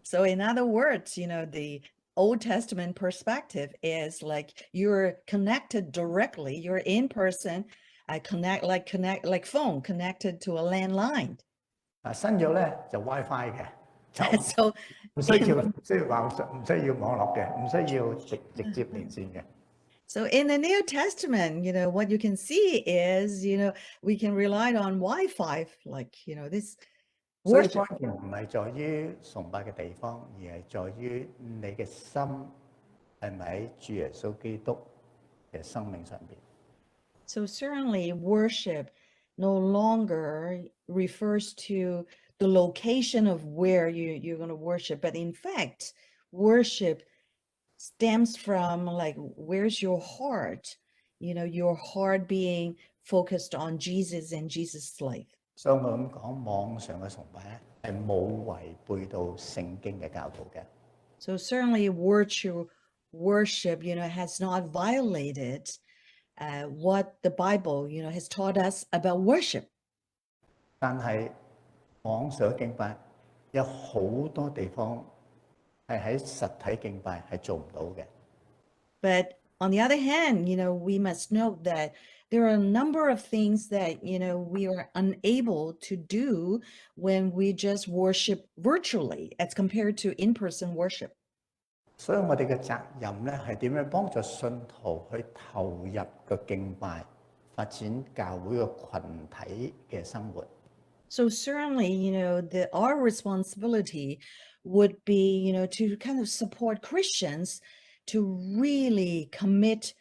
So in other words, the Old Testament perspective is like you're connected directly, you're in person, connect like phone connected to a landline. 新約咧就 WiFi 嘅，就 So 唔需要網絡嘅，唔需要直接連線嘅。So in the New Testament, what you can see is, we can rely on Wi-Fi, like, this 所以 worship. 關鍵唔係在於崇拜嘅地方，而係在於你嘅心係咪喺主耶穌基督嘅生命上邊。So certainly worship no longer refers to the location of where you're going to worship, but in fact, worship stems from like, where's your heart? Your heart being focused on Jesus and Jesus' life. 所以我咁講，網上嘅崇拜咧係冇違背到聖經嘅教導嘅。So certainly virtual worship, has not violated what the Bible, has taught us about worship. 但係網上敬拜有好多地方係喺實體敬拜係做唔到嘅。But on the other hand, we must note that there are a number of things that, we are unable to do when we just worship virtually as compared to in-person worship. 所以我哋嘅責任咧係點樣幫助信徒去投入個敬拜，發展教會嘅群體嘅生活。So certainly, our responsibility would be, to kind of support Christians to really commit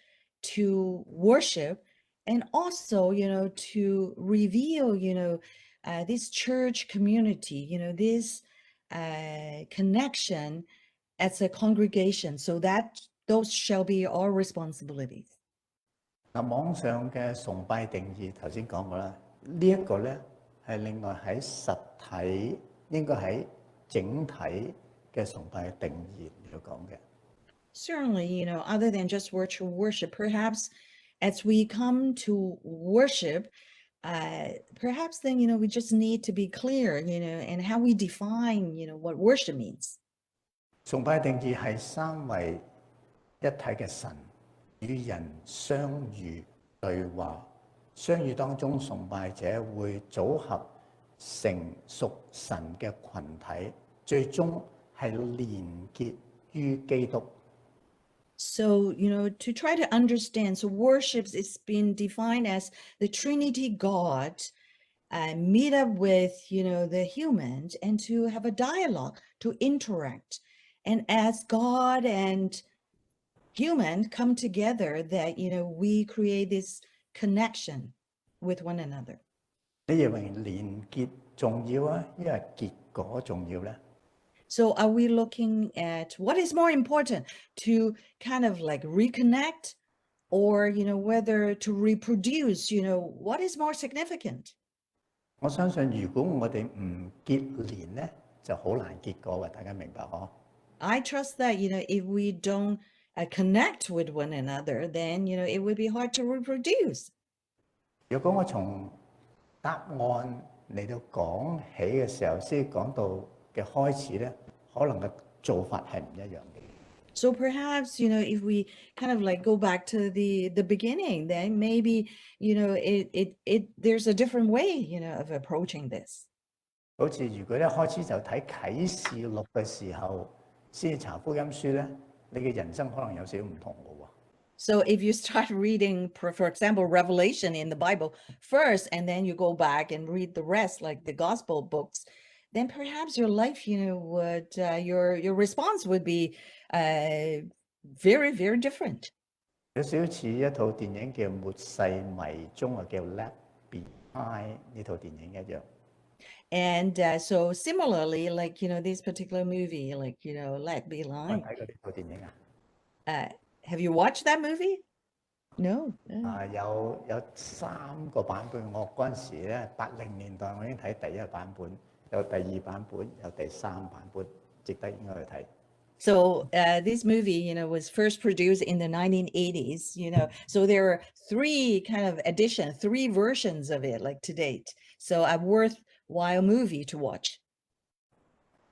to worship and also, to reveal, this church community, this connection as a congregation, so that those shall be our responsibilities. 嗱，網上嘅崇拜定義頭先講過啦，呢一個咧係另外喺實體應該喺整體嘅崇拜定義嚟到講嘅。Certainly, other than just virtual worship, perhaps as we come to worship, perhaps then, we just need to be clear, and how we define, what worship means. 崇拜定義係三位一體嘅神與人相遇對話，相遇當中崇拜者會組合成屬神嘅群體，最終係連結於基督。So, to try to understand, so worship is being defined as the Trinity God meet up with, the humans and to have a dialogue, to interact. And as God and human come together, that, we create this connection with one another. 你認為連結重要啊，因為結果重要咧？ So are we looking at what is more important, to kind of like reconnect, or, whether to reproduce, what is more significant? 我相信如果我哋唔結連咧，就好難結果嘅，大家明白嗬？ I trust that, if we don't connect with one another, then, it would be hard to reproduce. 如果我從答案嚟到講起嘅時候，先講到嘅開始咧，可能嘅做法係唔一樣嘅。 So perhaps, if we kind of like go back to the beginning, then maybe, there's a different way, of approaching this. 好似如果一開始就睇啟示錄嘅時候，先查福音書咧，你嘅人生可能有少少唔同嘅喎。 So if you start reading, for example, Revelation in the Bible first, and then you go back and read the rest, like the gospel books, then perhaps your life, would, your response would be very, very different. 有少少似一套電影叫《末世迷蹤》啊，叫《Left Behind》呢套電影一樣。 And so similarly, like, this particular movie, like, Let Be 我 Lying. 睇過呢套電影啊。 Have you watched that movie? No. 有3個版本，我嗰陣時咧80年代我已經睇第一個版本，有第2版本，有第3版本，值得應該去睇。 So this movie, was first produced in the 1980s, so there are 3 kind of editions, 3 versions of it, like to date. So a worthwhile movie to watch.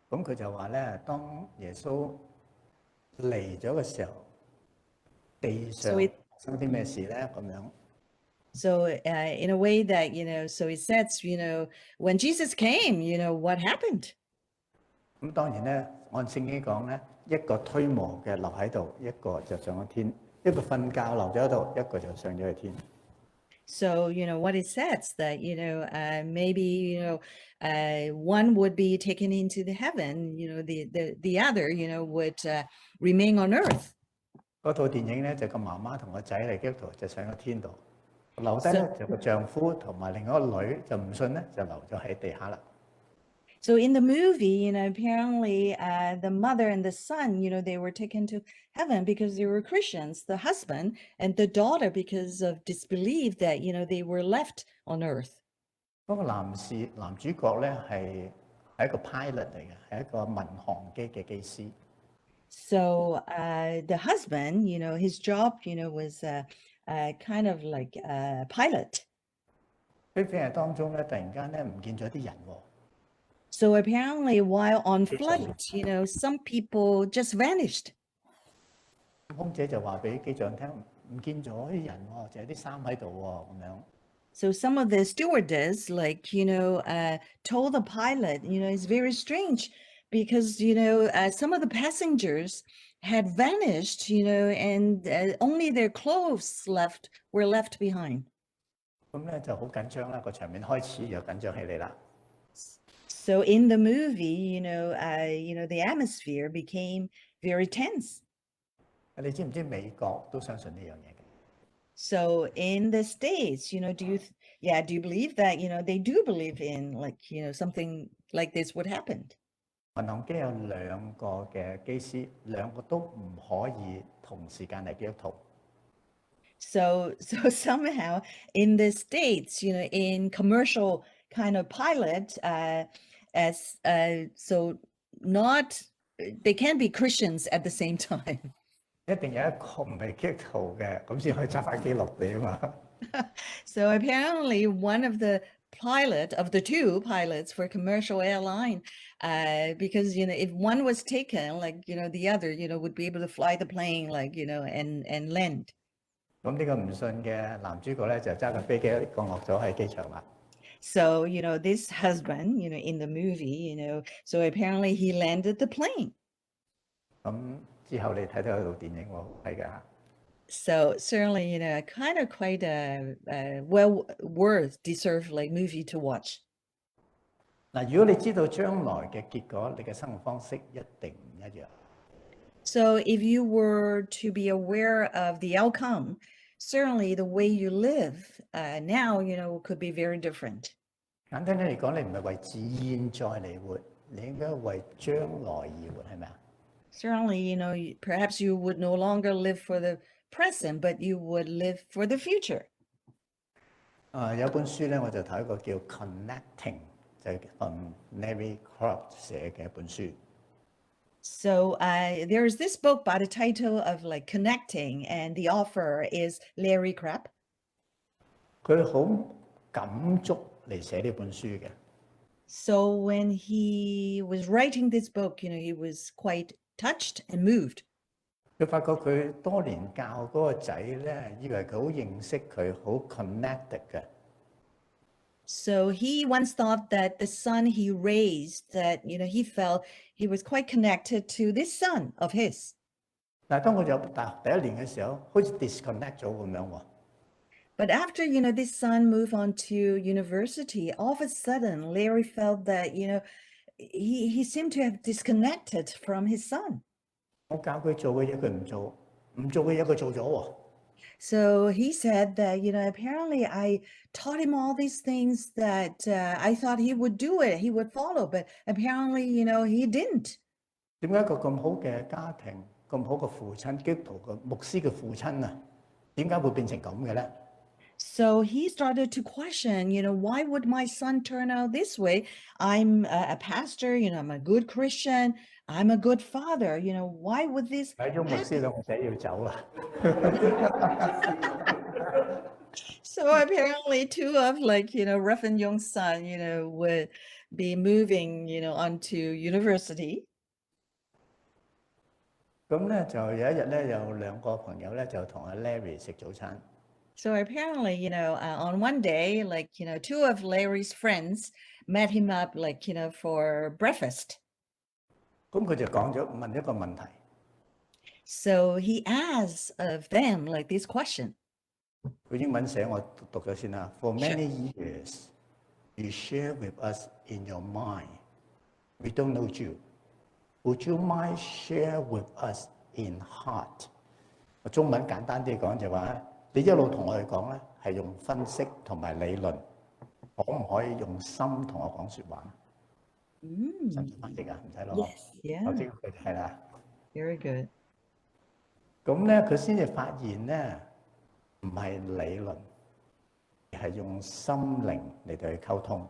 咁佢就話咧，當耶穌嚟咗嘅時候，地上發生啲咩事咧？咁樣。 So in a way that, so it says, when Jesus came, what happened? 咁當然咧，按聖經講咧，一個推磨嘅留喺度，一個就上咗天；一個瞓覺留咗喺度，一個就上咗去天。 So, what it says that, maybe, one would be taken into the heaven, the other, would remain on earth. 嗰套電影咧就個媽媽同個仔嚟基督徒就上咗天度。留低咧就個丈夫同埋另一個女就唔信咧，就留咗喺地下啦。So in the movie, apparently the mother and the son, they were taken to heaven because they were Christians, the husband and the daughter because of disbelief that, they were left on earth. 嗰個男主角咧係一個 pilot 嚟嘅，係一個民航機嘅機師。So the husband, his job, was kind of like a pilot. 喺飛行當中咧，突然間咧唔見咗啲人喎。So apparently while on flight, some people just vanished. 空姐就話俾機長聽，唔見咗啲人喎，就有啲衫喺度喎，咁樣。So some of the stewardess, told the pilot, it's very strange because, some of the passengers had vanished, and only their clothes were left behind. 咁咧就好緊張啦，個場面開始又緊張起嚟啦。So in the movie, the atmosphere became very tense. 你知唔知美國都相信呢樣嘢嘅？ So in the States, do you believe that, they do believe in something like this would happen? 民航機有兩個嘅機師，兩個都唔可以同時間係基督徒。So somehow in the States, in commercial kind of pilot, they can't be Christians at the same time. 一定有一個唔係基督徒嘅，咁先可以揸翻機落地啊嘛。So apparently one of the two pilots for commercial airline, because, if one was taken, the other, would be able to fly the plane, and land. 咁呢個唔信嘅男主角咧就揸架飛機降落咗喺機場啦。So, this husband, in the movie, so apparently he landed the plane. 咁之後你睇到有套電影喎，係㗎。So certainly, kind of quite a well worth deserved movie to watch. 嗱，如果你知道將來嘅結果，你嘅生活方式一定唔一樣。So if you were to be aware of the outcome, certainly the way you live now, could be very different. 簡單啲嚟講，你唔係為自現在嚟活，你應該為將來而活，係咪啊？ Certainly, perhaps you would no longer live for the present, but you would live for the future. 有本書咧，我就睇一個叫 Connecting，就係 Larry Crabb 寫嘅一本書。So there's this book by the title of Connecting, and the author is Larry Crabb. 佢好感觸嚟寫呢本書嘅。So when he was writing this book, he was quite touched and moved. 佢發覺佢多年教嗰個仔咧，以為佢好認識佢，好 connected 嘅。So he once thought that the son he raised, that, he felt he was quite connected to this son of his. 但係當佢入大學第一年嘅時候，好似 disconnect 咗咁樣喎。But after, this son moved on to university, all of a sudden, Larry felt that, he seemed to have disconnected from his son. 我教佢做嘅嘢佢唔做，唔做嘅嘢佢做咗喎。So he said that, apparently I taught him all these things that I thought he would do it, he would follow, but apparently, he didn't. 點解一個咁好嘅家庭，咁好嘅父親，基督徒嘅牧師嘅父親啊，點解會變成咁嘅咧？ So he started to question, why would my son turn out this way? I'm a pastor, I'm a good Christian, I'm a good father, why would this 睇咗牧師兩個仔要走啦。So apparently two of Reverend Young's son, would be moving, onto university. 咁咧就有一日咧，有兩個朋友咧就同阿 Larry 食早餐。So apparently, on one day, two of Larry's friends met him up, for breakfast. 咁佢就問一個問題。So he asked of them this question. 佢英文寫我讀咗先啦。For many years, you share with us in your mind. We don't know you. Would you mind share with us in heart？ 中文簡單啲講就話，你一路同我哋講咧，係用分析同埋理論，可唔可以用心同我講説話？使唔使翻譯啊？唔使咯。Yes, 頭 yeah, 先佢係啦。very good. 咁咧，佢先至發現咧，唔係理論，而係用心靈嚟到去溝通。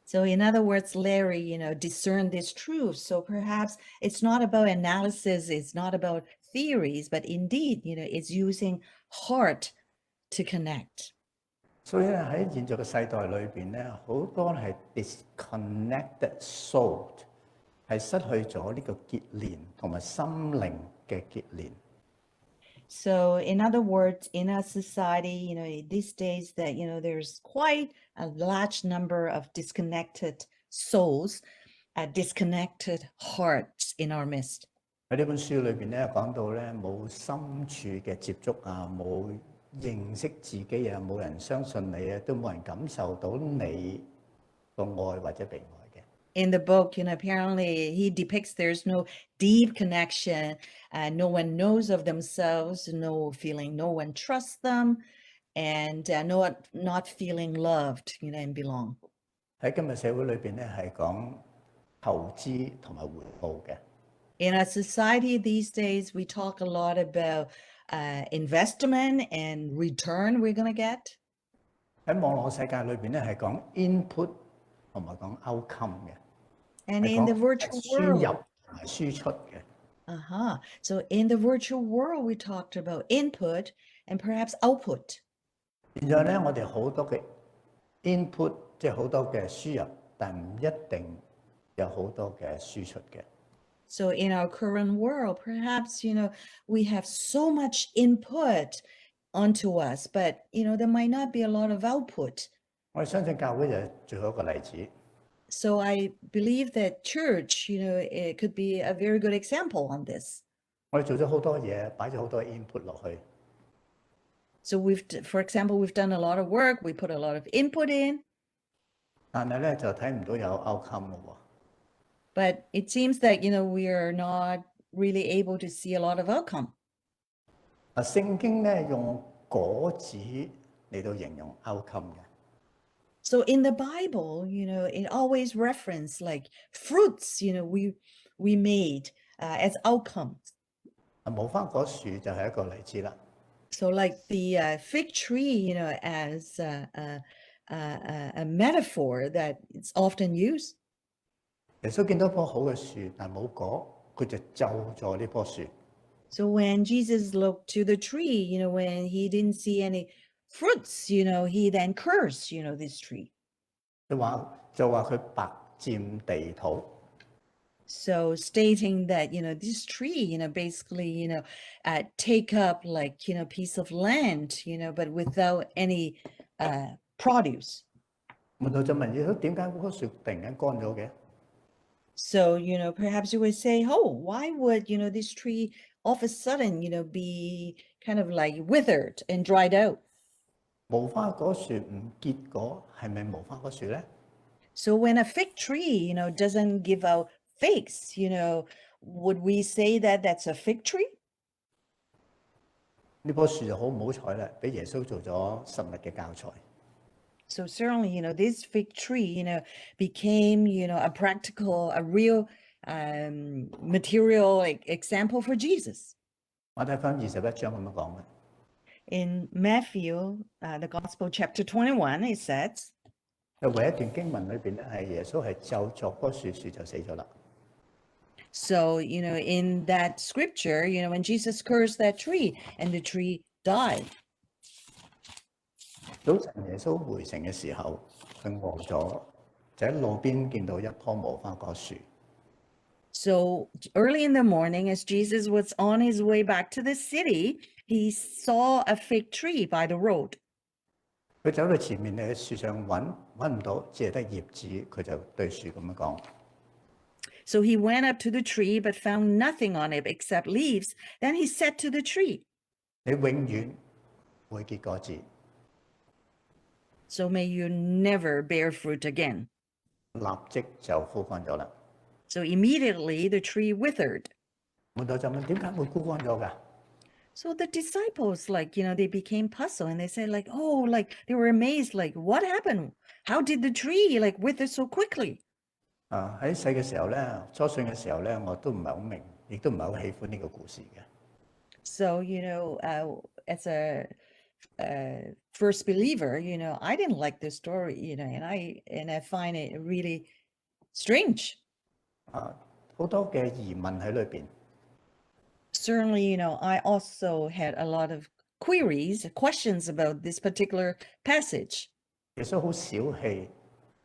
So in other words, Larry, discerned this truth. So perhaps it's not about analysis, it's not about theories, but indeed, it's using heart to connect. 所以咧喺現在嘅世代裏邊咧，好多係 disconnected soul， 係失去咗呢個結連同埋心靈嘅結連。So in other words, in our society, these days that, there's quite a large number of disconnected souls, disconnected hearts in our midst. 喺呢本書裏邊咧講到咧，冇深處嘅接觸啊，冇認識自己啊，冇人相信你啊，都冇人感受到你個愛或者被愛嘅。In the book, apparently he depicts there's no deep connection, no one knows of themselves, no feeling, no one trusts them, and not feeling loved, and belong. 喺今日社會裏邊咧係講投資同埋回報嘅。In our society these days, we talk a lot about investment and return we're going to get. 喺網絡世界裏邊咧係講 input 同埋講 outcome 嘅。And in the virtual world, 輸入同埋輸出嘅。So in the virtual world, we talked about input and perhaps output. 現在咧，我哋好多嘅 input， 即係好多嘅輸入，但唔一定有好多嘅輸出嘅。So in our current world, perhaps, we have so much input onto us, but, there might not be a lot of output. 我哋相信教會就係最好一個例子。So I believe that church, it could be a very good example on this. 我哋做咗好多嘢，擺咗好多 input 落去。So for example, we've done a lot of work, we put a lot of input in. 但係咧就睇唔到有 outcome 咯喎。But it seems that, we are not really able to see a lot of outcome. 聖經咧用果子嚟到形容 outcome 嘅。So in the Bible, it always reference like fruits, we made as outcomes. 無花果樹就係一個例子啦。So like the fig tree, as a metaphor that it's often used. 耶穌見到棵好嘅樹，但冇果，佢就咒咗呢棵樹。So when Jesus looked to the tree, when he didn't see any fruits, he then cursed, this tree. 就話佢白佔地土。So stating that, this tree, basically, take up like, piece of land, but without any produce. 門徒就問耶穌點解嗰棵樹突然間乾咗嘅？ So, perhaps you would say, oh, why would, this tree all of a sudden, be kind of like withered and dried out? 無花果樹唔結果，係咪無花果樹咧？ So when a fig tree, doesn't give out figs, would we say that that's a fig tree? 呢棵樹就好唔好彩啦，俾耶穌做咗實物嘅教材。So certainly, this fig tree, became, a real material example for Jesus. 馬太福音21章咁樣講嘅。In Matthew, the Gospel chapter 21, it says, 就唯一段經文裏邊咧，係耶穌係咒詛棵樹，樹就死咗啦。 So, in that scripture, when Jesus cursed that tree and the tree died. 早晨耶穌回城嘅時候，佢餓咗，就喺路邊見到一棵無花果樹。 So early in the morning, as Jesus was on his way back to the city, he saw a fig tree by the road. 佢走到前面喺樹上揾唔到，只係得葉子，佢就對樹咁樣講。 So he went up to the tree, but found nothing on it except leaves. Then he said to the tree, 你永遠會結果子。 So may you never bear fruit again. 立即就枯乾咗啦。 So immediately the tree withered. 門徒就問點解會枯乾咗㗎？ So the disciples, like, they became puzzled and they said, like, oh, like they were amazed, like, what happened? How did the tree like wither so quickly? 喺細嘅時候咧，初信嘅時候咧，我都唔係好明，亦都唔係好喜歡呢個故事嘅。So, as a first believer, I didn't like this story, and I find it really strange. 好多嘅疑問喺裏邊。Certainly, I also had a lot of questions about this particular passage. 耶穌好小氣，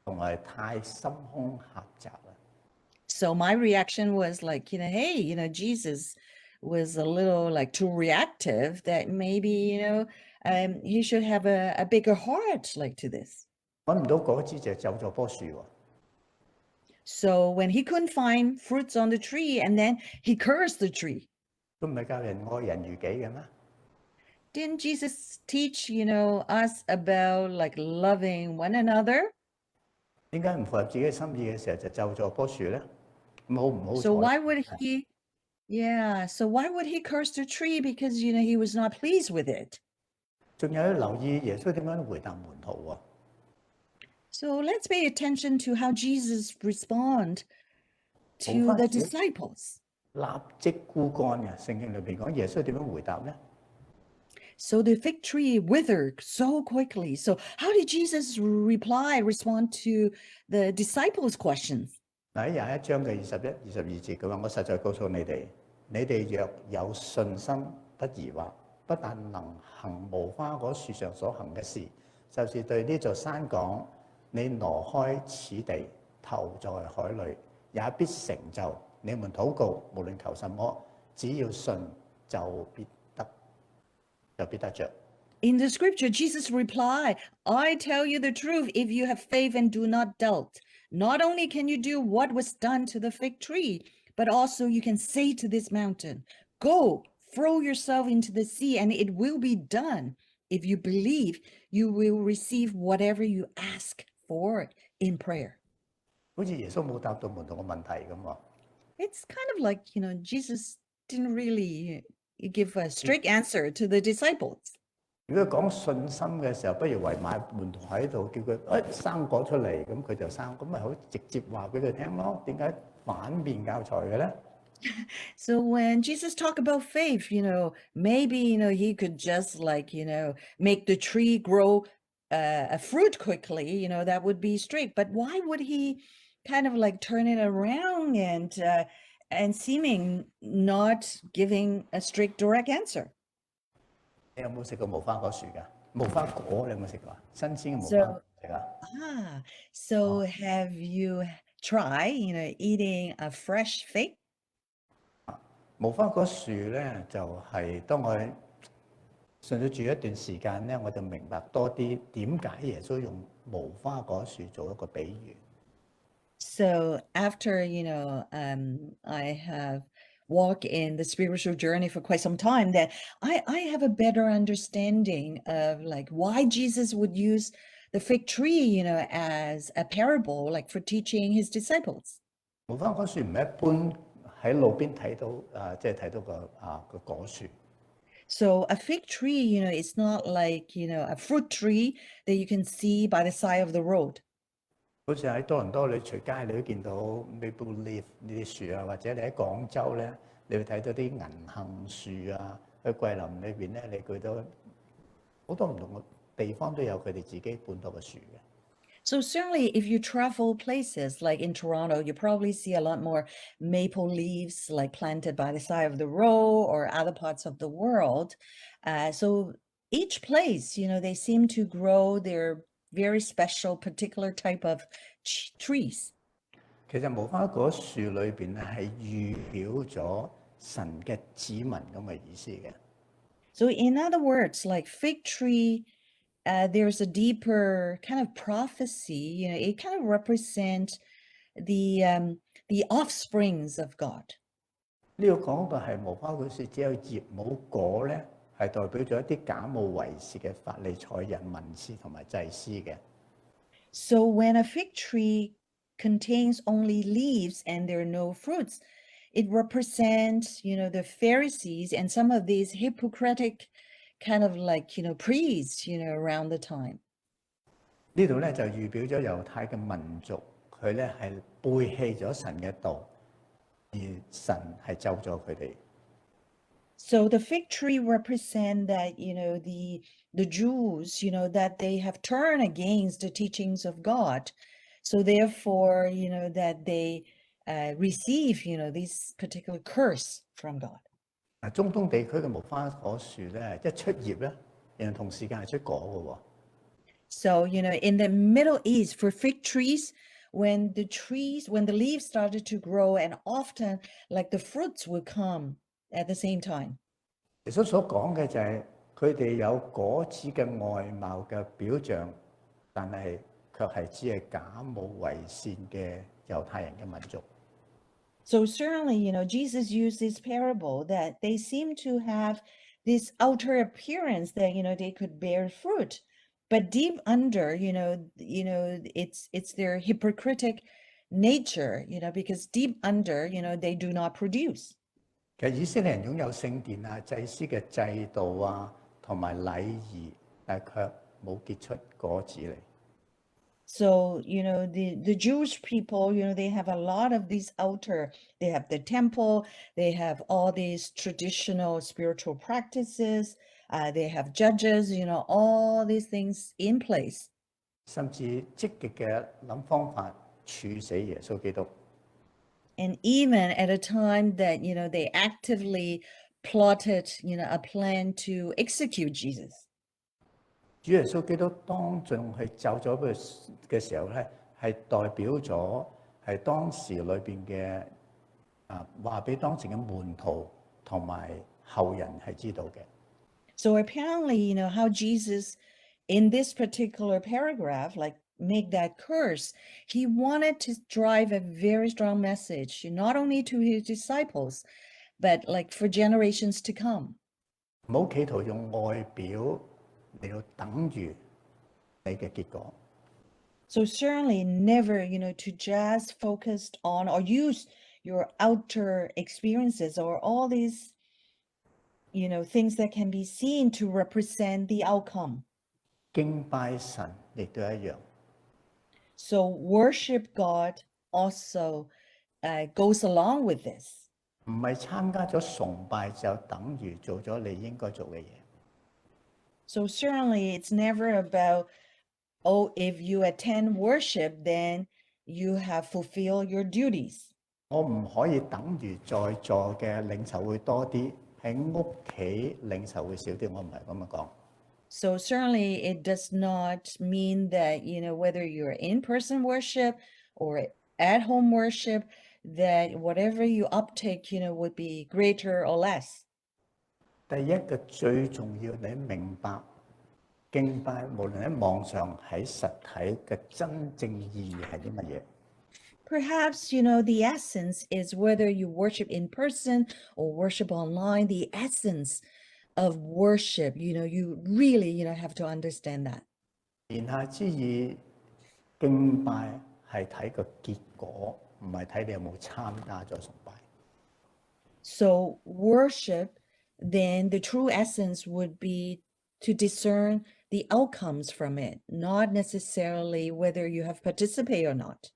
同埋太心胸狹窄啦。So my reaction was like, hey, Jesus was a little like too reactive, that maybe, he should have a bigger heart like to this. 揾唔到果子就走咗棵樹喎。So when he couldn't find fruits on the tree, and then he cursed the tree. 都唔係教人愛人如己嘅咩？ Didn't Jesus teach, us about like loving one another? 點解唔符合自己嘅心意嘅時候就就咗棵樹咧？咁好唔好彩？ So why would he, so why would he curse the tree? Because, he was not pleased with it. 仲有要留意耶穌點樣回答門徒喎。 So let's pay attention to how Jesus respond to the disciples. 立即枯乾嘅，聖經裏邊講耶穌點樣回答咧？ So the fig tree withered so quickly. So how did Jesus respond to the disciples' questions? 喺21章嘅21、22節，佢話：我實在告訴你哋，你哋若有信心，不疑惑，不但能行無花果樹上所行嘅事，就是對呢座山講：你挪開此地，投在海裏，也必成就。你們禱告，無論求什麼，只要信，就必得着。 In the scripture, Jesus replied, I tell you the truth, if you have faith and do not doubt, not only can you do what was done to the fig tree, but also you can say to this mountain, go, throw yourself into the sea, and it will be done. If you believe, you will receive whatever you ask for in prayer. 好似耶穌冇答到門徒嘅問題咁喎。 It's kind of like, Jesus didn't really give a strict answer to the disciples. 如果講信心嘅時候，不如圍埋門徒喺度，叫佢生果出嚟，咁佢就生，咁咪好直接話俾佢聽咯。點解反面教材嘅咧？ So when Jesus talked about faith, maybe, he could just like, make the tree grow a fruit quickly, that would be straight. But why would he kind of like turn it around and seeming not giving a strict direct answer? 你有冇食過無花果樹㗎？無花果你有冇食過？新鮮嘅無花果食啊？ So have you tried, eating a fresh fig? 無花果樹咧就係、當我信咗住一段時間咧，我就明白多啲點解耶穌用無花果樹做一個比喻。 So after, I have walked in the spiritual journey for quite some time, that I have a better understanding of like why Jesus would use the fig tree, as a parable, like for teaching his disciples. 無花果樹唔係一般喺路邊睇到即係睇到個果樹。 So a fig tree, it's not like, a fruit tree that you can see by the side of the road. 好似喺多倫多，你隨街你都見到 maple leaf 呢啲樹啊，或者你喺廣州咧，你會睇到啲銀杏樹啊。喺桂林裏邊咧，你見到好多唔同嘅地方都有佢哋自己本土嘅樹嘅。 So certainly if you travel places like in Toronto, you probably see a lot more maple leaves like planted by the side of the road or other parts of the world. So each place, they seem to grow their very special particular type of trees. 其實無花果樹裏邊咧係預表咗神嘅子民咁嘅意思嘅。 So in other words, like fig tree, there's a deeper kind of prophecy, it kind of represents the offsprings of God. 呢個講到係無花果樹只有葉冇果咧，係代表咗一啲假冒為善嘅法利賽人、文士同埋祭司嘅。 So when a fig tree contains only leaves and there are no fruits, it represents, the Pharisees and some of these hypocritic kind of like, priests, around the time. 呢度咧就預表咗猶太嘅民族，佢咧係背棄咗神嘅道，而神係咒咗佢哋。So the fig tree represent that, the Jews, that they have turned against the teachings of God. So therefore, that they receive, this particular curse from God. 中東地區嘅無花果樹咧，一出葉咧，然後同時間係出果嘅喎。So, in the Middle East, for fig trees, when the leaves started to grow, and often like the fruits would come at the same time. 耶穌所講嘅就係佢哋有果子嘅外貌嘅表象，但係卻係只係假冒為善嘅猶太人嘅民族。So certainly, Jesus used this parable that they seem to have this outer appearance that, they could bear fruit, but deep under, it's their hypocritic nature, because deep under, they do not produce. 其實以色列人擁有聖殿啊、祭司嘅制度啊，同埋禮儀，但係卻冇結出果子嚟。So, the Jewish people, they have a lot of these they have the temple, they have all these traditional spiritual practices, they have judges, all these things in place. 甚至積極嘅諗方法處死耶穌基督。And even at a time that, they actively plotted, a plan to execute Jesus. 主耶穌基督當眾去咒咗佢嘅時候咧，係代表咗係當時裏邊嘅話俾當時嘅門徒同埋後人係知道嘅。So apparently, how Jesus in this particular paragraph, like make that curse, he wanted to drive a very strong message, not only to his disciples, but like for generations to come. 唔好企圖用外表嚟到等住你嘅結果。So certainly never, to just focus on or use your outer experiences or all these, things that can be seen to represent the outcome. 敬拜神亦都一樣。So worship God also goes along with this. 唔係參加咗崇拜就等於做咗你應該做嘅嘢。So certainly it's never about, if you attend worship, then you have fulfilled your duties. 我唔可以等於在座嘅領袖會多啲，喺屋企領袖會少啲。我唔係咁樣講。So certainly it does not mean that, whether you're in-person worship or at home worship, that whatever you uptake, would be greater or less. 第一個最重要，你明白敬拜無論喺網上喺實體嘅真正意義係啲乜嘢？ Perhaps, the essence is whether you worship in person or worship online, the essence of worship, you really, have to understand that. 言下之意，敬拜係睇個結果，唔係睇你有冇參加咗崇拜。So worship, then the true essence would be to discern the outcomes from it, not necessarily whether you have participated or not.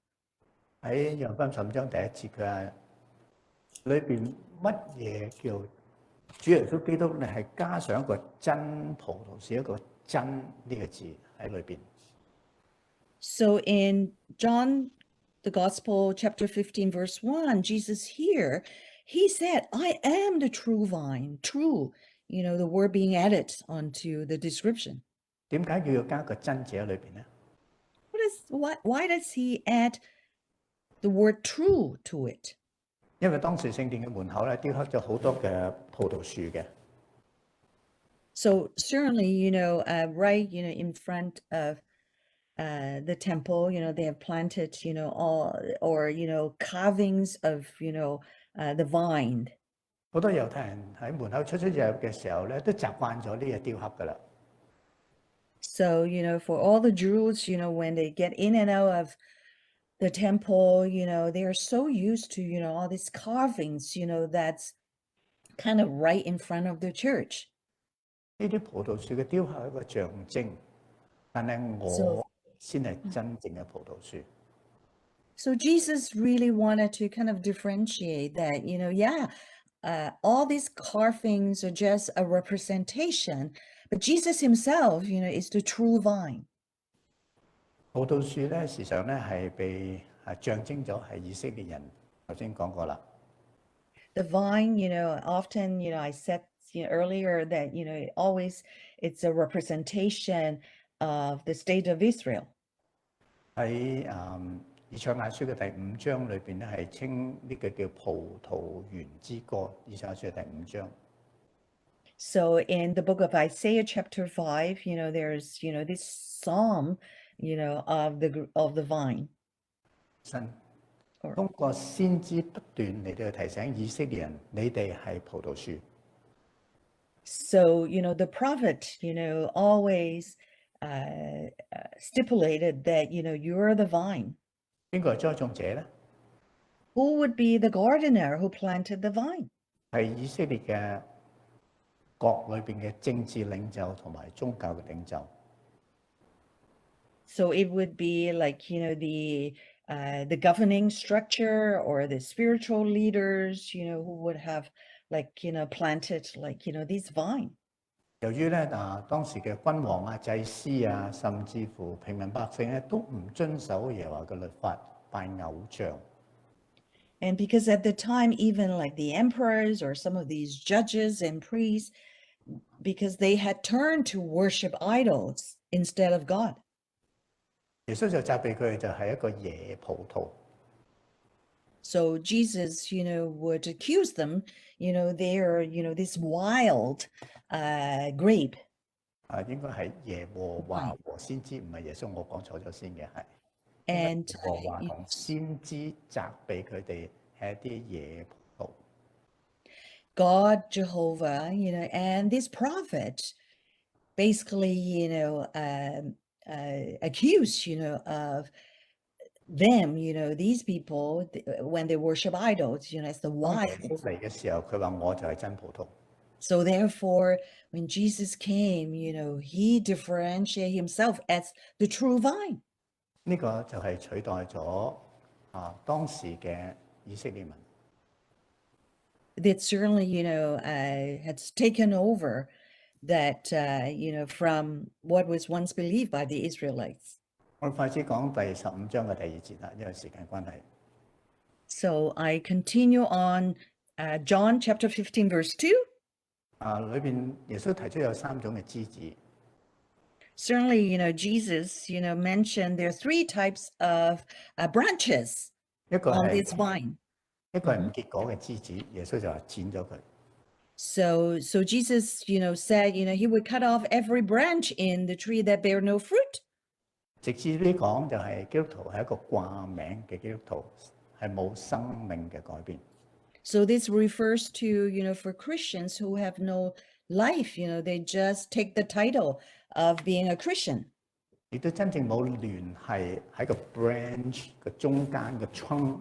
喺約翰福音15章第1節，佢話裏邊乜嘢叫主耶穌基督咧？係加上一個真葡萄是一個真呢個字喺裏邊。So in John, the Gospel, chapter 15, verse 1, Jesus here, he said, I am the true vine, true, the word being added onto the description. 點解佢要加個真字喺裏邊咧？ Why does he add the word true to it? 因為當時聖殿嘅門口咧雕刻咗好多嘅葡萄樹嘅。So certainly, right, in front of the temple, they have planted, all or, carvings of, the vine. 好多猶太人喺門口出入嘅時候咧，都習慣咗呢個雕刻噶啦。So, for all the Jews, when they get in and out of the temple, they are so used to, all these carvings, that's kind of right in front of the church. 呢啲葡萄樹嘅雕刻係一個象徵，但係我先係真正嘅葡萄樹。So Jesus really wanted to kind of differentiate that, all these carvings are just a representation, but Jesus himself, is the true vine. 葡萄樹咧，時常咧係被象徵咗係以色列人。頭先講過啦。The vine, often, I said earlier that, it's a representation of the state of Israel. 喺以賽亞書嘅第5章裏邊咧，係稱呢個叫葡萄園之歌。以賽亞書嘅第5章。So in the book of Isaiah chapter 5, there's, this psalm, of the vine. 神通過先知不斷嚟到提醒以色列人，你哋係葡萄樹。So, the prophet, always stipulated that, you're the vine. 邊個係栽種者咧？ Who would be the gardener who planted the vine? 係以色列嘅國裏邊嘅政治領袖同埋宗教嘅領袖。So it would be like, the governing structure or the spiritual leaders, who would have planted this vine. 由於咧當時嘅君王啊、祭司啊，甚至乎平民百姓咧，都唔遵守耶和華嘅律法，拜偶像。And because at the time, even like the emperors or some of these judges and priests, because they had turned to worship idols instead of God. 耶穌就責備佢哋就係一個野葡萄。So Jesus, would accuse them, they're, this wild grape. 應該係耶和華和先知，唔係耶穌，我講錯咗先嘅係。And 耶和華同先知責備佢哋係一啲野葡萄。God, Jehovah, and this prophet basically, accuse, of them, these people, when they worship idols, as the 當 wild. 耶穌嚟嘅時候，佢話我就係真葡萄。 So therefore, when Jesus came, he differentiated himself as the true vine. 呢個就係取代咗當時嘅以色列民。That certainly, has taken over that, from what was once believed by the Israelites. 我快啲講第15章嘅第2節啦，因為時間關係。 So I continue on John chapter 15, verse 2. 裏邊耶穌提出有3種嘅枝子。 Certainly, Jesus, mentioned there are 3 types of branches 一個 on 係 this vine. 一個係唔結果嘅枝子，耶穌就話剪咗佢。 So Jesus, said, he would cut off every branch in the tree that bear no fruit. 直至呢講就係基督徒係一個掛名嘅基督徒，係冇生命嘅改變。 So this refers to, for Christians who have no life, they just take the title of being a Christian. 亦都真正冇聯繫喺個 branch 嘅中間嘅 trunk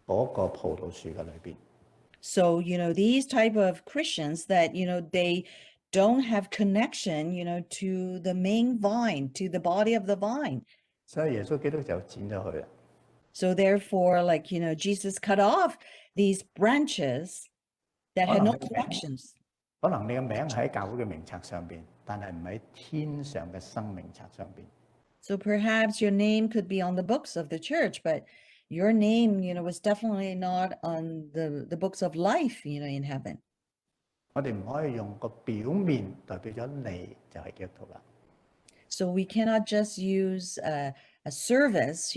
嗰個葡萄樹嘅裏邊。 So, these type of Christians that, they don't have connection, to the main vine, to the body of the vine. 所以耶穌基督就剪咗佢啦。 So therefore, Jesus cut off these branches that had no connections. 可能你嘅名喺教會嘅名冊上邊，但係唔喺天上嘅生命冊上邊。 So perhaps your name could be on the books of the church, but your name, was definitely not on the books of life, in heaven. 我哋唔可以用個表面代表咗你就係基督徒啦。 So we cannot just use a service,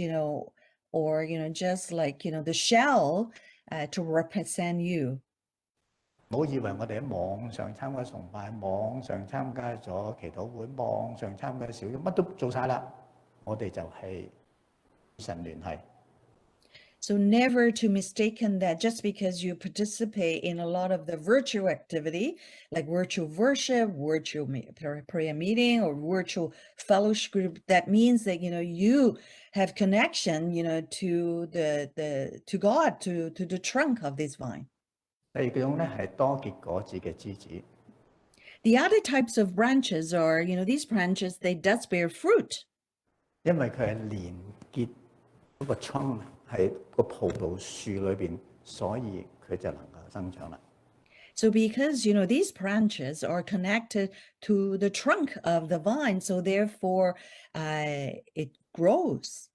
or, just like, the shell to represent you. 唔好以為我哋喺網上參加崇拜，網上參加咗祈禱會，網上參加小組，乜都做晒啦，我哋就係與神聯繫。So never to mistaken that just because you participate in a lot of the virtual activity, like virtual worship, virtual prayer meeting, or virtual fellowship group, that means that, you have connection, to to God, to the trunk of this vine. 第二種咧係多結果子嘅枝子， The other types of branches are, these branches, they does bear fruit. 因為佢係連結嗰個春喺個葡萄樹裏邊，所以佢就能夠生長啦。 So because, these branches are connected to the trunk of the vine, so therefore it grows.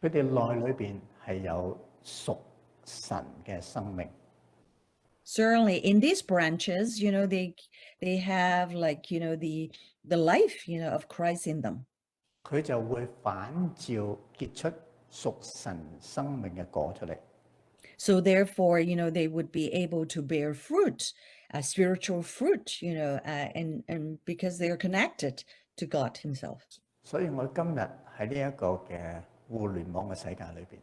佢哋內裏邊係有屬神嘅生命。 Certainly in these branches, they have like, the life, of Christ in them. 佢就會反照結出屬神生命嘅果出嚟。 So therefore, they would be able to bear fruit, spiritual fruit, and because they are connected to God himself. 所以我今日喺呢一個嘅互聯網嘅世界裏邊，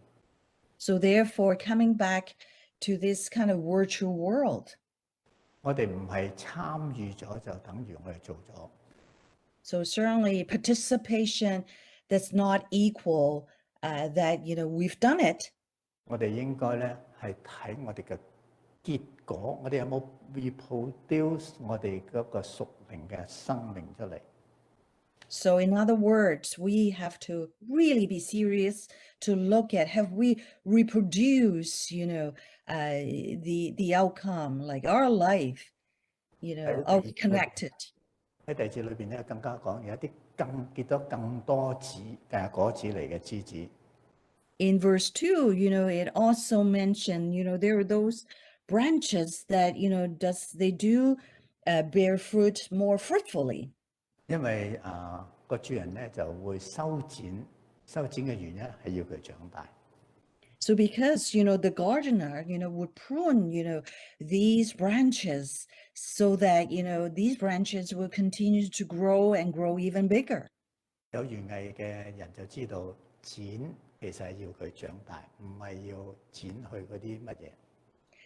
So therefore, coming back to this kind of virtual world, 我哋唔係參與咗就等於我哋做咗。 so certainly participation that's not equal that, we've done it. 我哋應該咧係睇我哋嘅結果，我哋有冇 reproduce 我哋嗰個屬靈嘅生命出嚟？ So in other words, we have to really be serious to look at, have we reproduced, the outcome, like our life, are we connected? 喺第二節裏邊咧更加講有一啲結咗更多果子嚟嘅枝子。 In verse 2, it also mentioned, there are those branches that, they do bear fruit more fruitfully. 因為個主人咧就會修剪嘅原因係要佢長大。 So because, the gardener, would prune, these branches so that, these branches will continue to grow and grow even bigger. 有園藝嘅人就知道剪其實係要佢長大，唔係要剪去嗰啲乜嘢。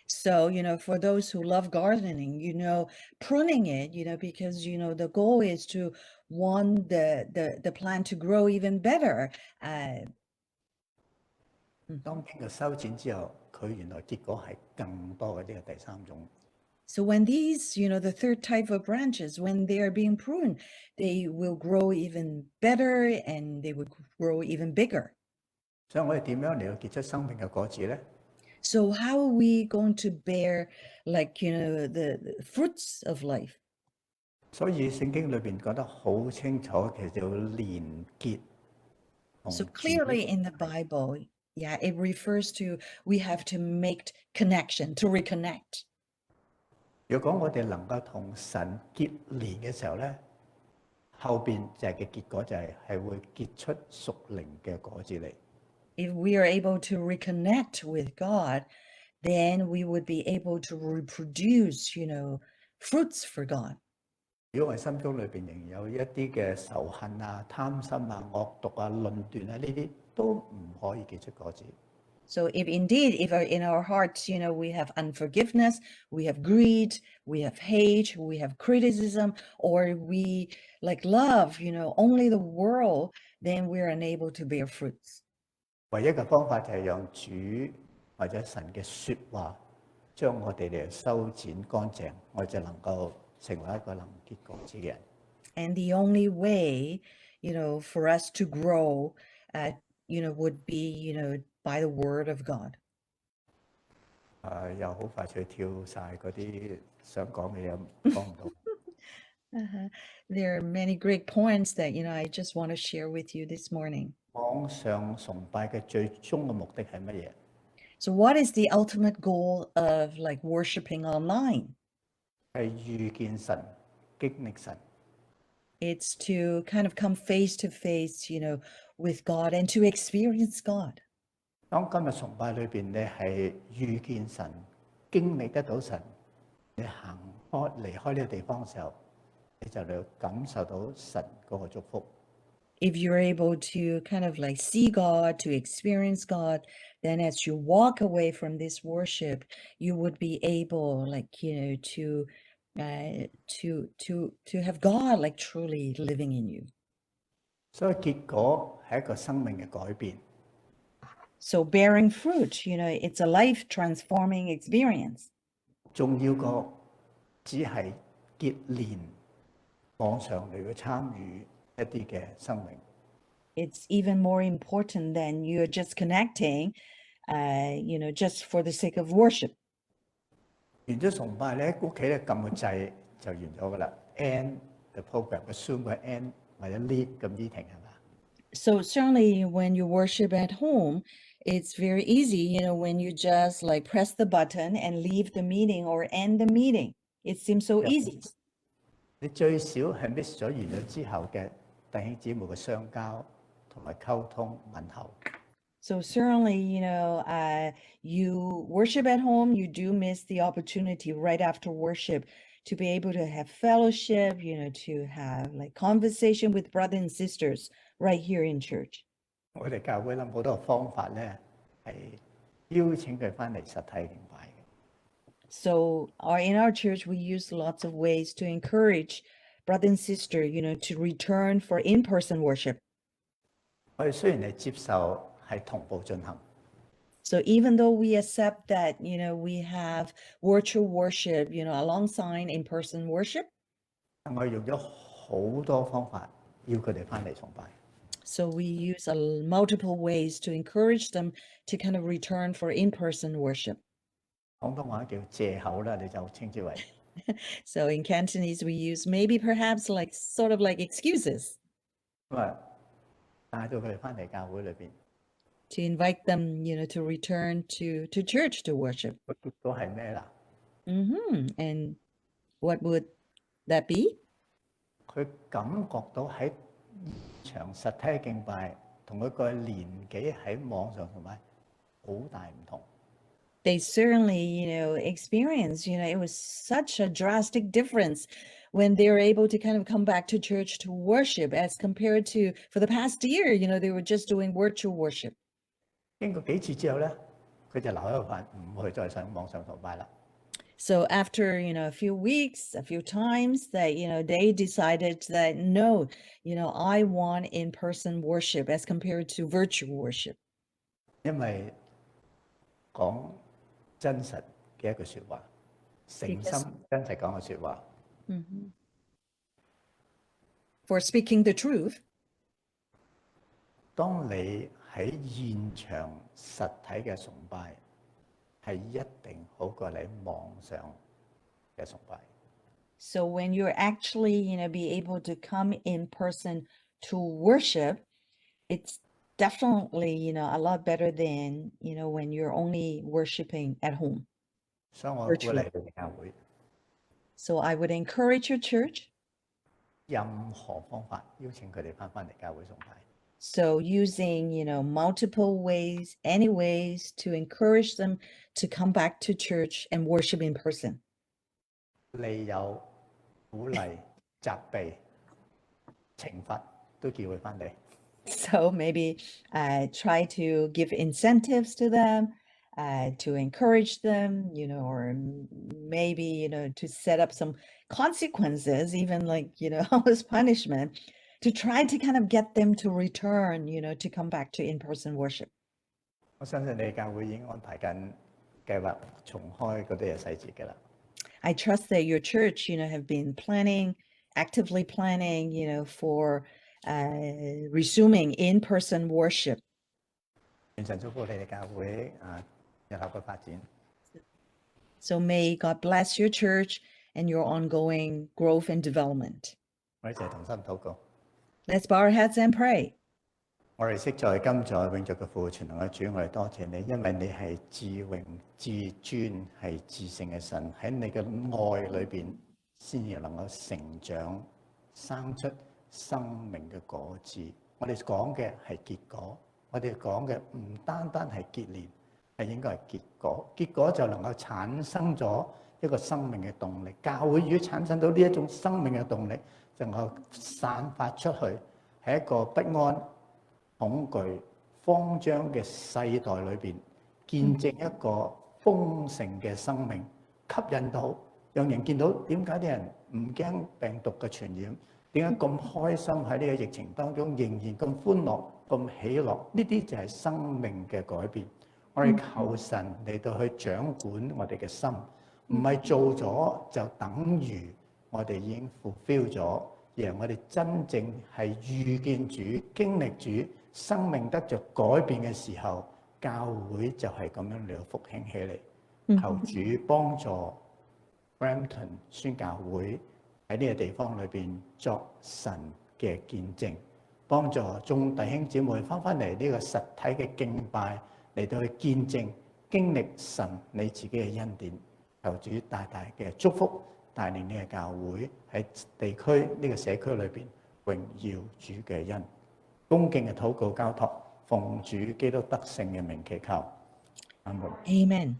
So, for those who love gardening, pruning it, because, the goal is to want the plant to grow even better. 當經過修剪之後，佢原來結果係更多嘅呢個第三種。 So when these, the third type of branches, when they are being pruned, they will grow even better and they would grow even bigger. 所以我哋點樣嚟到結出生命嘅果子咧？ So how are we going to bear, like, the fruits of life? 所以聖經裏邊講得好清楚，其實要連結。 So clearly in the Bible, yeah, it refers to we have to make connection, to reconnect. 如果我哋能夠同神結連嘅時候咧，後邊就係嘅結果就係會結出屬靈嘅果子嚟。 If we are able to reconnect with God, then we would be able to reproduce, fruits for God. 如果我哋心中裏邊仍有一啲嘅仇恨啊、貪心啊、惡毒啊、論斷啊，呢啲都唔可以結出果子。 So if indeed, if in our hearts, we have unforgiveness, we have greed, we have hate, we have criticism, or we like love, only the world, then we're unable to bear fruits. 唯一嘅方法就係讓主或者神嘅説話將我哋嚟修剪乾淨，我就能夠成為一個能結果子嘅人。 And the only way, for us to grow, would be, by the word of God. 又好快脆跳晒嗰啲想講嘅嘢，講唔到。 There are many great points that, I just want to share with you this morning. 網上崇拜嘅最終嘅目的係乜嘢？ So what is the ultimate goal of like worshiping online? 係遇見神、經歷神。 It's to kind of come face to face, with God and to experience God. 當今日崇拜裏邊你係遇見神、經歷得到神，你離開呢個地方嘅時候，你就嚟感受到神嗰個祝福。if you're able to kind of like see God, to experience God, then as you walk away from this worship, you would be able, like, to have God like truly living in you. 所以結果係一個生命嘅改變。 So bearing fruit, it's a life transforming experience. 重要過只係結連網上嚟去參與一啲嘅生命。 It's even more important than you're just connecting, just for the sake of worship. 完咗崇拜咧，屋企咧撳個掣就完咗噶啦。End the program， 個 Zoom 個 end 或者 leave 個 meeting 係嘛？ So certainly when you worship at home, it's very easy, when you just like press the button and leave the meeting or end the meeting. It seems so easy. 你最少係 miss 咗完咗之後嘅弟兄姊妹嘅相交同埋溝通問候。 So certainly, you worship at home, you do miss the opportunity right after worship to be able to have fellowship, to have like conversation with brothers and sisters right here in church. 我哋教會諗好多方法咧，係邀請佢翻嚟實體敬拜嘅。 So in our church, we use lots of ways to encourage brother and sister, to return for in-person worship. 我哋雖然係接受係同步進行， So even though we accept that, we have virtual worship, alongside in-person worship, 但我哋用咗好多方法要佢哋翻嚟崇拜。 so we use multiple ways to encourage them to kind of return for in-person worship. 廣東話叫借口啦，你就稱之為。 So in Cantonese, we use maybe perhaps like sort of like excuses 咁啊，帶到佢哋翻嚟教會裏邊， to invite them, to return to church to worship. 個結果係咩啦？ And what would that be? 佢感覺到喺場實體敬拜同佢個年紀喺網上同埋好大唔同。 They certainly, experience, it was such a drastic difference when they were able to kind of come back to church to worship as compared to for the past year, they were just doing virtual worship. 經過幾次之後咧，佢就留喺度瞓，唔去再上網上崇拜啦。 So after, a few weeks, a few times that, they decided that, no, I want in-person worship as compared to virtual worship. 因為講真實嘅一句説話，誠心真實講嘅説話。 For speaking the truth, 當你喺現場實體嘅崇拜，係一定好過你網上嘅崇拜。 so when you're actually, be able to come in person to worship, it's definitely, a lot better than, when you're only worshiping at home. 所以我鼓勵你哋教會， So I would encourage your church. 任何方法邀請佢哋翻嚟教會崇拜。 So using, multiple ways, any ways to encourage them to come back to church and worship in person. 利誘、鼓勵、責備、懲罰都叫佢翻嚟。 So maybe try to give incentives to them, to encourage them, or maybe, to set up some consequences, even like, almost punishment, to try to kind of get them to return, to come back to in-person worship. 我相信你教會已經安排緊計劃重開嗰啲嘅細節㗎啦。 I trust that your church, have been actively planning, for resuming in-person worship. 願神祝福你哋教會日後嘅發展。 So may God bless your church and your ongoing growth and development. 我哋一齊同心禱告。 Let's bow our heads and pray. 我哋昔在今在永在嘅父全能嘅主，我哋多謝你，因為你係至榮至尊係至聖嘅神，喺你嘅愛裏邊先至能夠成長生出生命嘅果子。我哋講嘅係結果，我哋講嘅唔單單係結連，係應該係結果。結果就能夠產生咗一個生命嘅動力。教會如果產生到呢一種生命嘅動力，就能夠散發出去，喺一個不安、恐懼、慌張嘅世代裏邊，見證一個豐盛嘅生命，吸引到讓人見到點解啲人唔驚病毒嘅傳染，點解咁開心喺呢個疫情當中仍然咁歡樂、咁喜樂？呢啲就係生命嘅改變。我哋求神嚟到去掌管我哋嘅心，唔係做咗就等於我哋已經 fulfill 咗，而係我哋真正係遇見主、經歷主，生命得着改變嘅時候，教會就係咁樣嚟到復興起嚟。求主幫助 Brampton 宣教會喺呢個地方裏邊作神嘅見證，幫助眾弟兄姊妹翻嚟呢個實體嘅敬拜，嚟到去見證經歷神你自己嘅恩典。求主大大嘅祝福，帶領呢個教會喺地區呢個社區裏邊榮耀主嘅恩。恭敬嘅禱告交託，奉主基督得勝嘅名祈求，阿門。Amen.